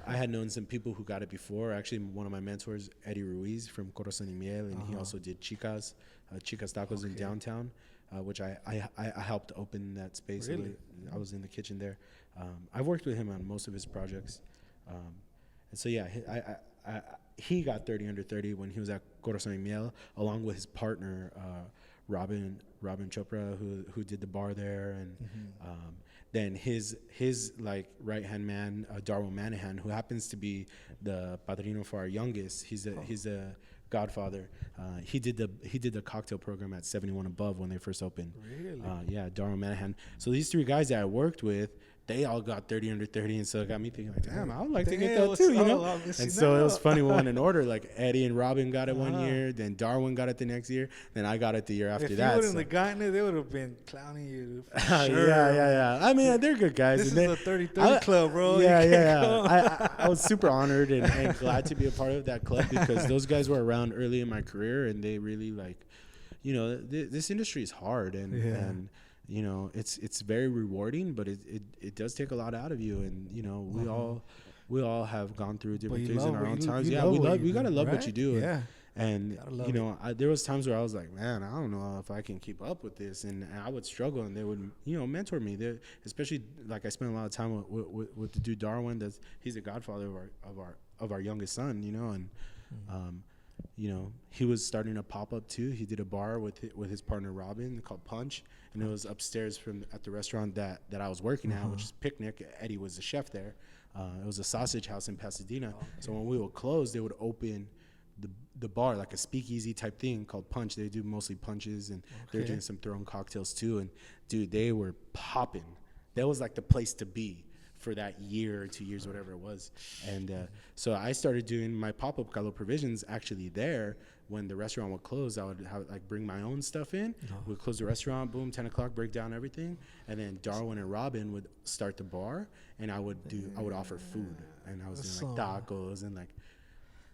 I had known some people who got it before. Actually, one of my mentors, Eddie Ruiz from Corazon y Miel, and he also did Chicas Tacos in downtown, which I helped open that space. Really? I was in the kitchen there. I've worked with him on most of his projects. And so he got 30 under 30 when he was at Corazon y Miel, along with his partner Robin Chopra, who did the bar there, and then his like right hand man Darwin Manahan, who happens to be the padrino for our youngest. He's a godfather. He did the cocktail program at 71 Above when they first opened. Really? Yeah, Darwin Manahan. So these 3 guys that I worked with, they all got 30 under 30, and so it got me thinking like, damn, I would like to get that too, you know. And so it was funny. We went in order. Like Eddie and Robin got it one year, then Darwin got it the next year, then I got it the year after that. If you wouldn't have gotten it, they would have been clowning you. Sure. Yeah. I mean, they're good guys. This and is the 30-30 club, bro. Yeah. I was super honored and glad to be a part of that club because those guys were around early in my career, and they really this industry is hard, and you know, it's very rewarding, but it does take a lot out of you, and you know, we all have gone through different things in our own times. Yeah, we gotta love what you do. Yeah. And you know, there was times where I was like, man, I don't know if I can keep up with this, and I would struggle, and they would, you know, mentor me. Especially like I spent a lot of time with the dude Darwin. He's the godfather of our youngest son, you know, and you know, he was starting a pop up too. He did a bar with his partner Robin called Punch, and it was upstairs at the restaurant that I was working at, which is Picnic. Eddie was the chef there. It was a sausage house in Pasadena. Okay. So when we would close, they would open the bar, like a speakeasy type thing called Punch. They do mostly punches, and they're doing some their own cocktails too. And dude, they were popping. That was like the place to be for that year or 2 years, whatever it was. And so I started doing my pop-up Carlo Provisions actually there. When the restaurant would close, I would bring my own stuff in. We'd close the restaurant, boom, 10 o'clock, break down everything. And then Darwin and Robin would start the bar, and I would offer food. And I was doing like tacos and like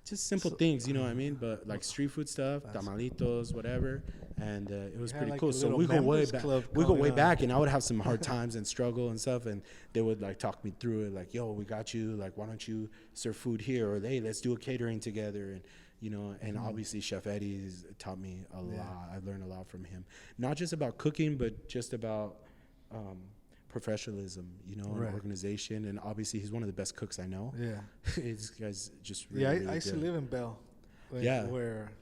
just simple things, you know what I mean? But like street food stuff, tamalitos, whatever. And it was pretty cool. So we go way back. We go way back, and I would have some hard times and struggle and stuff. And they would like talk me through it, like, yo, we got you. Like, why don't you serve food here? Or hey, let's do a catering together. And you know, and obviously Chef Eddie's taught me a lot. I learned a lot from him, not just about cooking, but just about professionalism, you know, and organization. And obviously he's one of the best cooks I know. Yeah. This guy's just really, I used to live in Bell. Where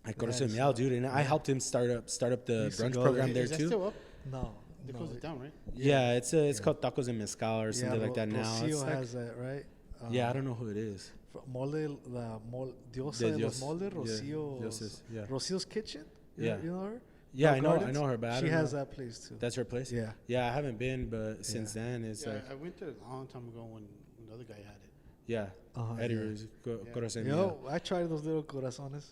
I go to Seminole, dude, and I helped him start up the brunch program there too. Is that still up? No. They closed it down, right? Yeah, it's called Tacos and Mezcal or something like that now. Rocio has that, right? Yeah, I don't know who it is. Diosa de los Moldes, Rocio's Kitchen. You know her? Yeah, I know her, but she has that place too. That's her place? Yeah. Yeah, I haven't been, but since then it's like I went there a long time ago when the other guy had it. Yeah. Eddie Corazon. Yo, I tried those little corazones.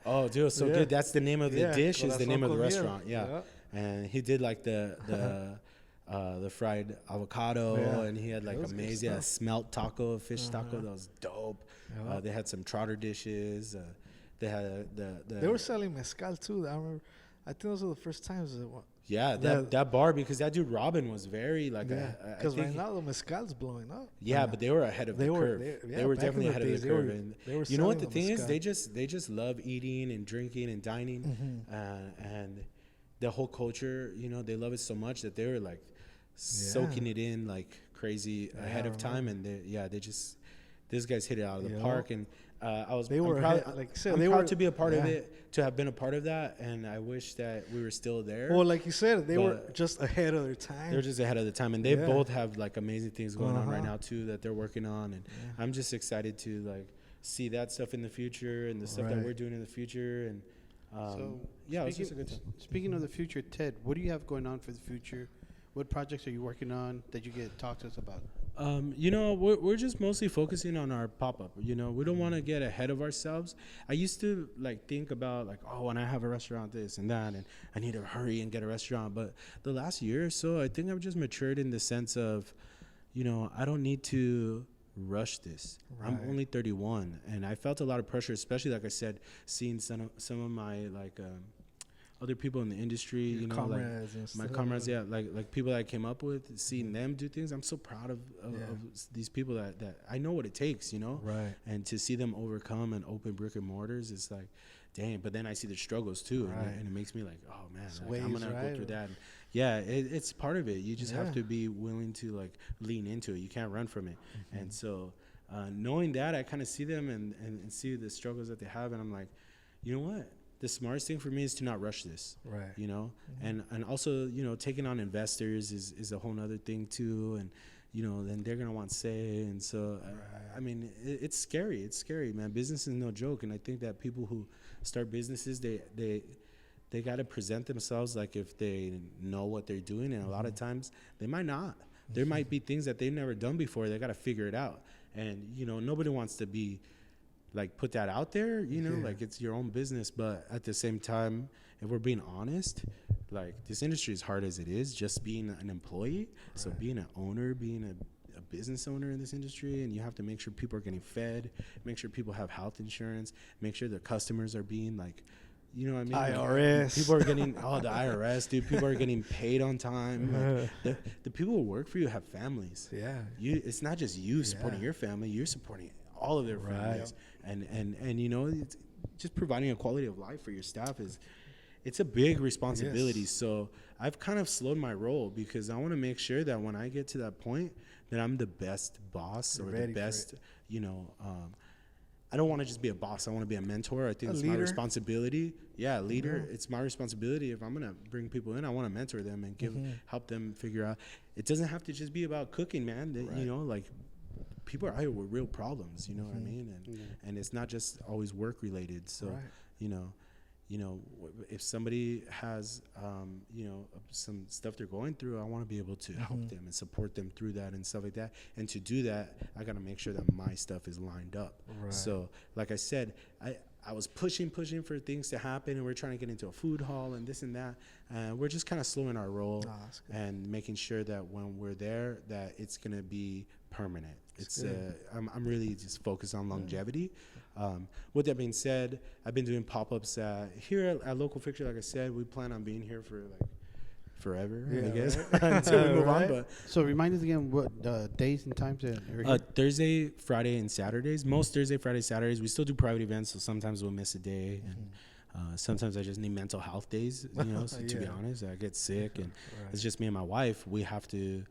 Oh, dude, so good. That's the name of the dish. Is the name of the restaurant. Yeah. And he did like the fried avocado, and he had like amazing smelt taco, fish taco. That was dope. They had some trotter dishes. They had They were selling mezcal too. I remember. I think those were the first times. Yeah, that bar, because that dude Robin was very like because right now the mezcal's blowing up. Yeah, but they were ahead of the curve. They were definitely ahead of the curve. And you know what the thing is? They just love eating and drinking and dining, and the whole culture. You know, they love it so much that they were like soaking it in like crazy ahead of time, and these guys hit it out of the park. And I'm proud to be a part of it, to have been a part of that, and I wish that we were still there. Well, like you said, they were just ahead of their time. They're just ahead of the time, and they both have like amazing things going on right now too that they're working on, and I'm just excited to like see that stuff in the future and the stuff that we're doing in the future. And it's just a good time. Speaking of the future, Ted, what do you have going on for the future? What projects are you working on that you get talk to us about? You know, we're just mostly focusing on our pop-up. You know, we don't want to get ahead of ourselves. I used to like think about like, oh, when I have a restaurant, this and that, and I need to hurry and get a restaurant. But the last year or so, I think I've just matured in the sense of, you know, I don't need to rush this. I'm only 31, and I felt a lot of pressure, especially like I said, seeing some of my like other people in the industry, you know, like my comrades, like people that I came up with, seeing them do things. I'm so proud of these people that I know what it takes, you know, and to see them overcome and open brick and mortars, it's like, dang. But then I see the struggles too, and it makes me like, oh man, like, I'm gonna go through that. And it's part of it. You just have to be willing to like lean into it. You can't run from it. And so knowing that, I kind of see them and see the struggles that they have, and I'm like, you know what? The smartest thing for me is to not rush this, you know, and also, you know, taking on investors is a whole nother thing too. And, then they're gonna want say. And so, I mean, it's scary. It's scary, man. Business is no joke. And I think that people who start businesses, they got to present themselves like if they know what they're doing, and a lot of times they might not. There might be things that they've never done before. They got to figure it out. And nobody wants to be like put that out there, like it's your own business. But at the same time, if we're being honest, like this industry, as hard as it is, just being an employee, so being an owner, being a business owner in this industry, and you have to make sure people are getting fed, make sure people have health insurance, make sure their customers are being like, what I mean? IRS. People are getting, the IRS, dude. People are getting paid on time. Like, the people who work for you have families. Yeah. It's not just you supporting your family. You're supporting all of their families. And it's just providing a quality of life for your staff it's a big responsibility. Yes. So I've kind of slowed my roll because I want to make sure that when I get to that point that I'm the best boss or the best, I don't want to just be a boss. I want to be a mentor. I think it's my responsibility. Yeah, leader. It's my responsibility. If I'm going to bring people in, I want to mentor them and help them figure out. It doesn't have to just be about cooking, man. Like people are out with real problems, you know what I mean? And it's not just always work related. So, if somebody has, some stuff they're going through, I want to be able to help them and support them through that and stuff like that. And to do that, I got to make sure that my stuff is lined up. Right. So, like I said, I was pushing for things to happen, and we're trying to get into a food hall and this and that. We're just kind of slowing our roll and making sure that when we're there, that it's going to be permanent. I'm really just focused on longevity. With that being said, I've been doing pop-ups here at Local Fixture. Like I said, we plan on being here for like forever, I guess, until we move on. But so remind us again what days and times are Thursday, Friday, and Saturdays. Most Thursday, Friday, Saturdays. We still do private events, so sometimes we'll miss a day. And sometimes I just need mental health days, so to be honest. I get sick, and it's just me and my wife. We have to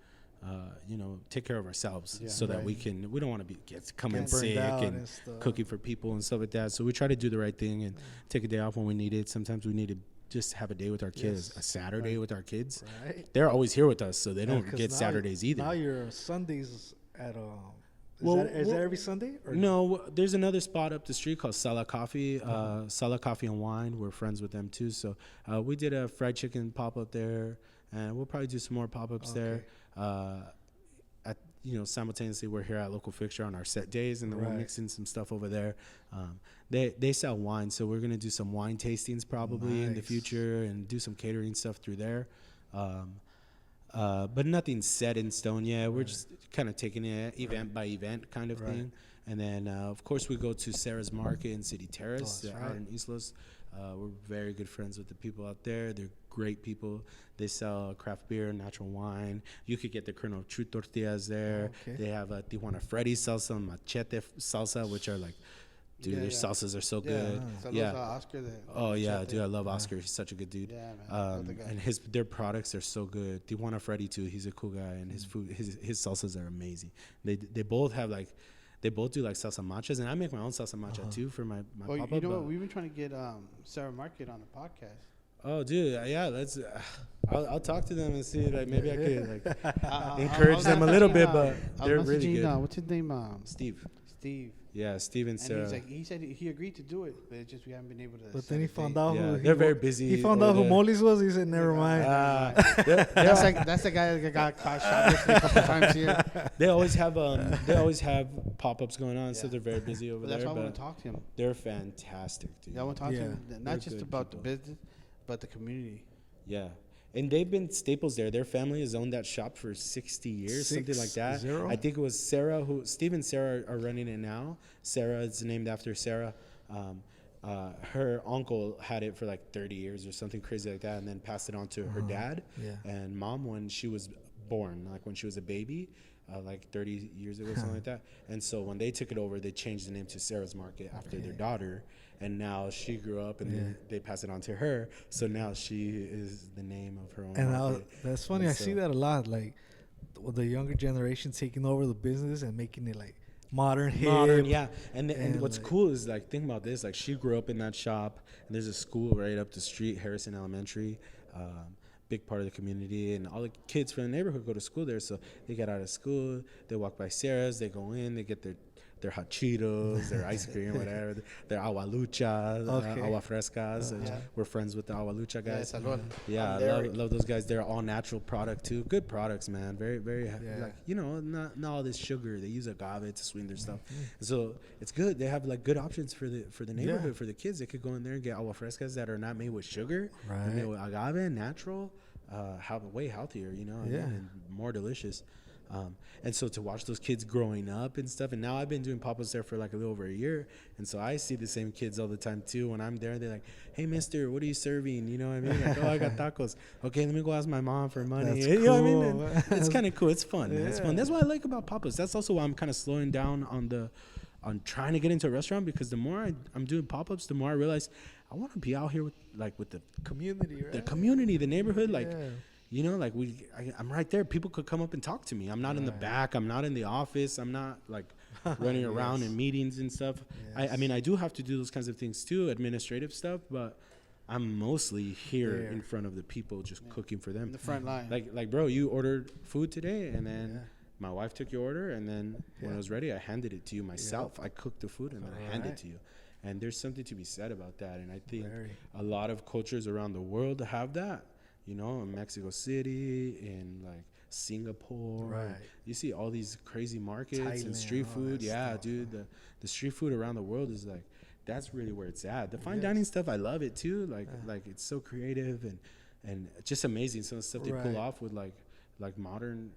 take care of ourselves so that we don't want to come in sick and cooking for people and stuff like that. So we try to do the right thing and take a day off when we need it. Sometimes we need to just have a day with our kids, a Saturday with our kids. Right. They're always here with us, so they don't get Saturdays either. Now your Sundays at is that every Sunday? Or no, there's another spot up the street called Sala Coffee. Sala Coffee and Wine. We're friends with them too. So we did a fried chicken pop-up there, and we'll probably do some more pop-ups there. Simultaneously we're here at Local Fixture on our set days, and then we're mixing some stuff over there. They sell wine, so we're gonna do some wine tastings probably in the future and do some catering stuff through there. But nothing's set in stone yet. We're just kind of taking it event by event kind of thing. And then of course we go to Sarah's Market in City Terrace out in East Los. We're very good friends with the people out there. They're great people. They sell craft beer, natural wine. You could get the Colonel True tortillas there. They have Tijuana Freddy's salsa and Machete salsa, which are like, dude, their salsas are so good. Oscar dude, I love Oscar. He's such a good dude. Yeah, man. And their products are so good. Tijuana Freddy too. He's a cool guy, and his food, his salsas are amazing. They both have like. They both do like salsa machas, and I make my own salsa macha too for my pop-up. You know what? We've been trying to get Sarah Market on the podcast. Oh, dude, let's. I'll talk to them and see. Like maybe I could like encourage them a little bit, but they're really good. What's his name? Steve. Steve. Yeah, Steve and Sarah. And he said he agreed to do it, but it's just we haven't been able to. But then he found out who they're very busy. He found out who Molly's was. He said, "Never mind." That's the guy that got caught shoplifting a couple times here. They always have pop-ups going on, so they're very busy over there. That's why I want to talk to him. They're fantastic, dude. I want to talk to him, not just about the business, but the community. Yeah. And they've been staples there. Their family has owned that shop for 60 years, something like that. I think it was Sarah Steve and Sarah are running it now. Sarah is named after Sarah. Her uncle had it for like 30 years or something crazy like that, and then passed it on to her dad and mom when she was born, like when she was a baby, like 30 years ago, something like that. And so when they took it over, they changed the name to Sarah's Market after their daughter. And now she grew up, and then they pass it on to her. So now she is the name of her own market. That's funny. I see that a lot. Like with the younger generation taking over the business and making it like modern, yeah. And what's cool is like, think about this. Like she grew up in that shop, and there's a school right up the street, Harrison Elementary. big part of the community, and all the kids from the neighborhood go to school there. So they get out of school, they walk by Sarah's, they go in, they get their hot Cheetos, their ice cream, whatever, their agua lucha, agua frescas. We're friends with the agua lucha guys. Yeah, I love those guys. They're all natural product too. Good products, man. Very, very, like, you know, not all this sugar. They use agave to sweeten their stuff. So it's good. They have like good options for the neighborhood, for the kids. They could go in there and get agua frescas that are not made with sugar. They're made with agave, natural, way healthier, you know, and more delicious. And so to watch those kids growing up and stuff, and now I've been doing pop-ups there for like a little over a year, and so I see the same kids all the time too. When I'm there, they're like, "Hey, mister, what are you serving?" You know what I mean? Like, "Oh, I got tacos." Okay, let me go ask my mom for money. That's you cool. know what I mean? And it's kind of cool. It's fun. Man. It's fun. That's what I like about pop-ups. That's also why I'm kind of slowing down on trying to get into a restaurant, because the more I'm doing pop-ups, the more I realize I want to be out here with the community, right? The community, the neighborhood, like. You know, like I'm right there. People could come up and talk to me. I'm not in the back. I'm not in the office. I'm not like running around in meetings and stuff. I mean, I do have to do those kinds of things too, administrative stuff, but I'm mostly here in front of the people, just cooking for them. In the front line. Like, bro, you ordered food today, and then my wife took your order, and then when it was ready, I handed it to you myself. I cooked the food, and then I handed it to you. And there's something to be said about that. And I think a lot of cultures around the world have that. You know, in Mexico City, in like Singapore, you see all these crazy markets Thailand, and street food. Yeah, stuff, dude, the street food around the world is like, that's really where it's at. The fine dining stuff, I love it too. Like it's so creative and just amazing. Some of the stuff they pull off with like modern,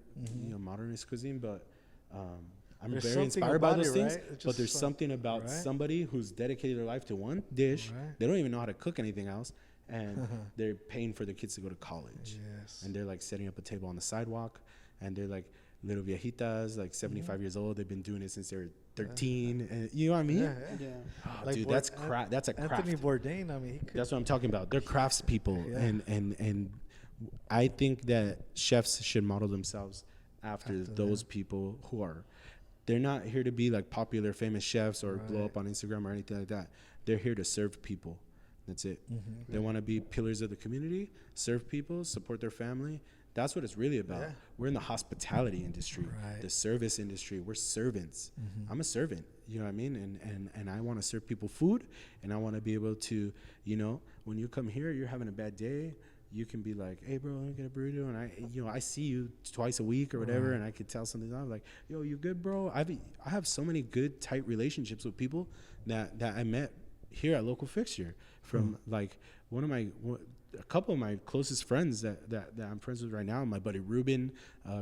you know, modernist cuisine. But I'm very inspired by those things. But there's something about somebody who's dedicated their life to one dish. They don't even know how to cook anything else. And they're paying for their kids to go to college. And they're like setting up a table on the sidewalk, and they're like little viejitas, like 75 years old. They've been doing it since they were 13. And you know what I mean? Oh, like dude, that's a craft. Anthony Bourdain, I mean, that's what I'm talking about. They're craftspeople, and I think that chefs should model themselves after those people who are. They're not here to be like popular, famous chefs or blow up on Instagram or anything like that. They're here to serve people. That's it. They want to be pillars of the community, serve people, support their family. That's what it's really about. We're in the hospitality industry, the service industry. We're servants. I'm a servant, you know what I mean? And I want to serve people food, and I want to be able to, you know, when you come here, you're having a bad day, you can be like, "Hey, bro, let me get a burrito." And I see you twice a week or whatever, and I could tell something. I'm like, "Yo, you good, bro?" I have so many good, tight relationships with people that I met here at Local Fixture. From like a couple of my closest friends that I'm friends with right now, my buddy Ruben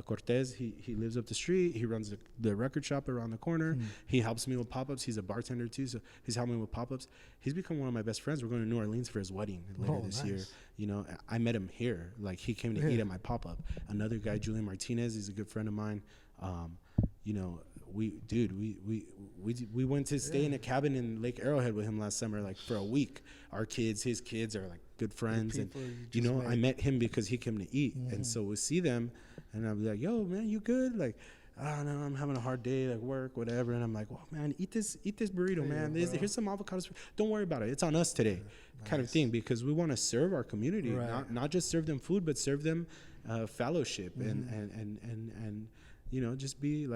Cortez, he lives up the street. He runs the record shop around the corner. He helps me with pop-ups. He's a bartender too, so he's helping me with pop-ups. He's become one of my best friends. We're going to New Orleans for his wedding later this year. You know, I met him here. Like, he came to eat at my pop-up. Another guy, Julian Martinez, he's a good friend of mine. You know, we went to stay in a cabin in Lake Arrowhead with him last summer, like for a week. His kids are like good friends, and you know, I met him because he came to eat, and so we see them, and I'll be like, "Yo, man, you good?" Like, "Oh no, I'm having a hard day, like work, whatever." And I'm like, "Well, man, eat this burrito, man. Here's some avocados. Don't worry about it. It's on us today," kind of thing, because we want to serve our community, not just serve them food, but serve them fellowship and you know, just be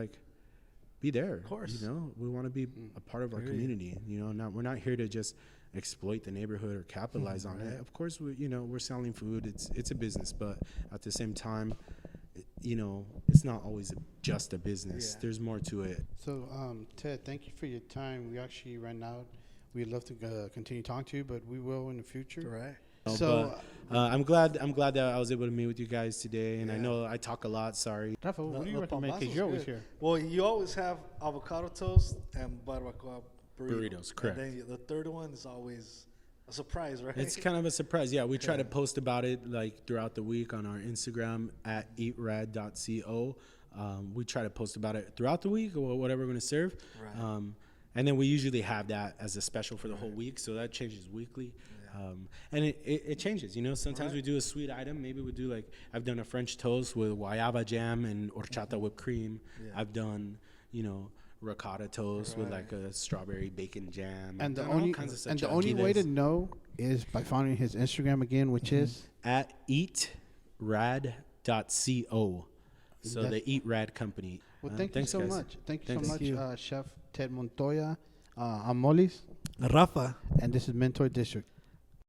there. Of course. You know, we want to be a part of our community. You know, we're not here to just exploit the neighborhood or capitalize on it. Of course, we're selling food. It's a business, but at the same time, you know, it's not always just a business. There's more to it. So, Ted, thank you for your time. We actually ran out. We'd love to continue talking to you, but we will in the future. Right. So I'm glad that I was able to meet with you guys today, and I know I talk a lot. Sorry. Rafa, what do you recommend? Because you're always here. Well, you always have avocado toast and barbacoa burritos. Correct. And then the third one is always a surprise, right? It's kind of a surprise. Yeah, we try to post about it like throughout the week on our Instagram at eatrad.co. We try to post about it throughout the week or whatever we're going to serve. Right. And then we usually have that as a special for the whole week, so that changes weekly. And it changes, you know. Sometimes we do a sweet item. Maybe we do, like, I've done a French toast with guayaba jam and horchata whipped cream. I've done, you know, ricotta toast with like a strawberry bacon jam. And the only way to know is by following his Instagram again, which is at Eat eatrad.co. So the Eat Rad company. Well, thank you so guys. much. Thank you Thanks. so much, Chef Ted Montoya. I'm Molly's. Rafa. And this is MENtour District.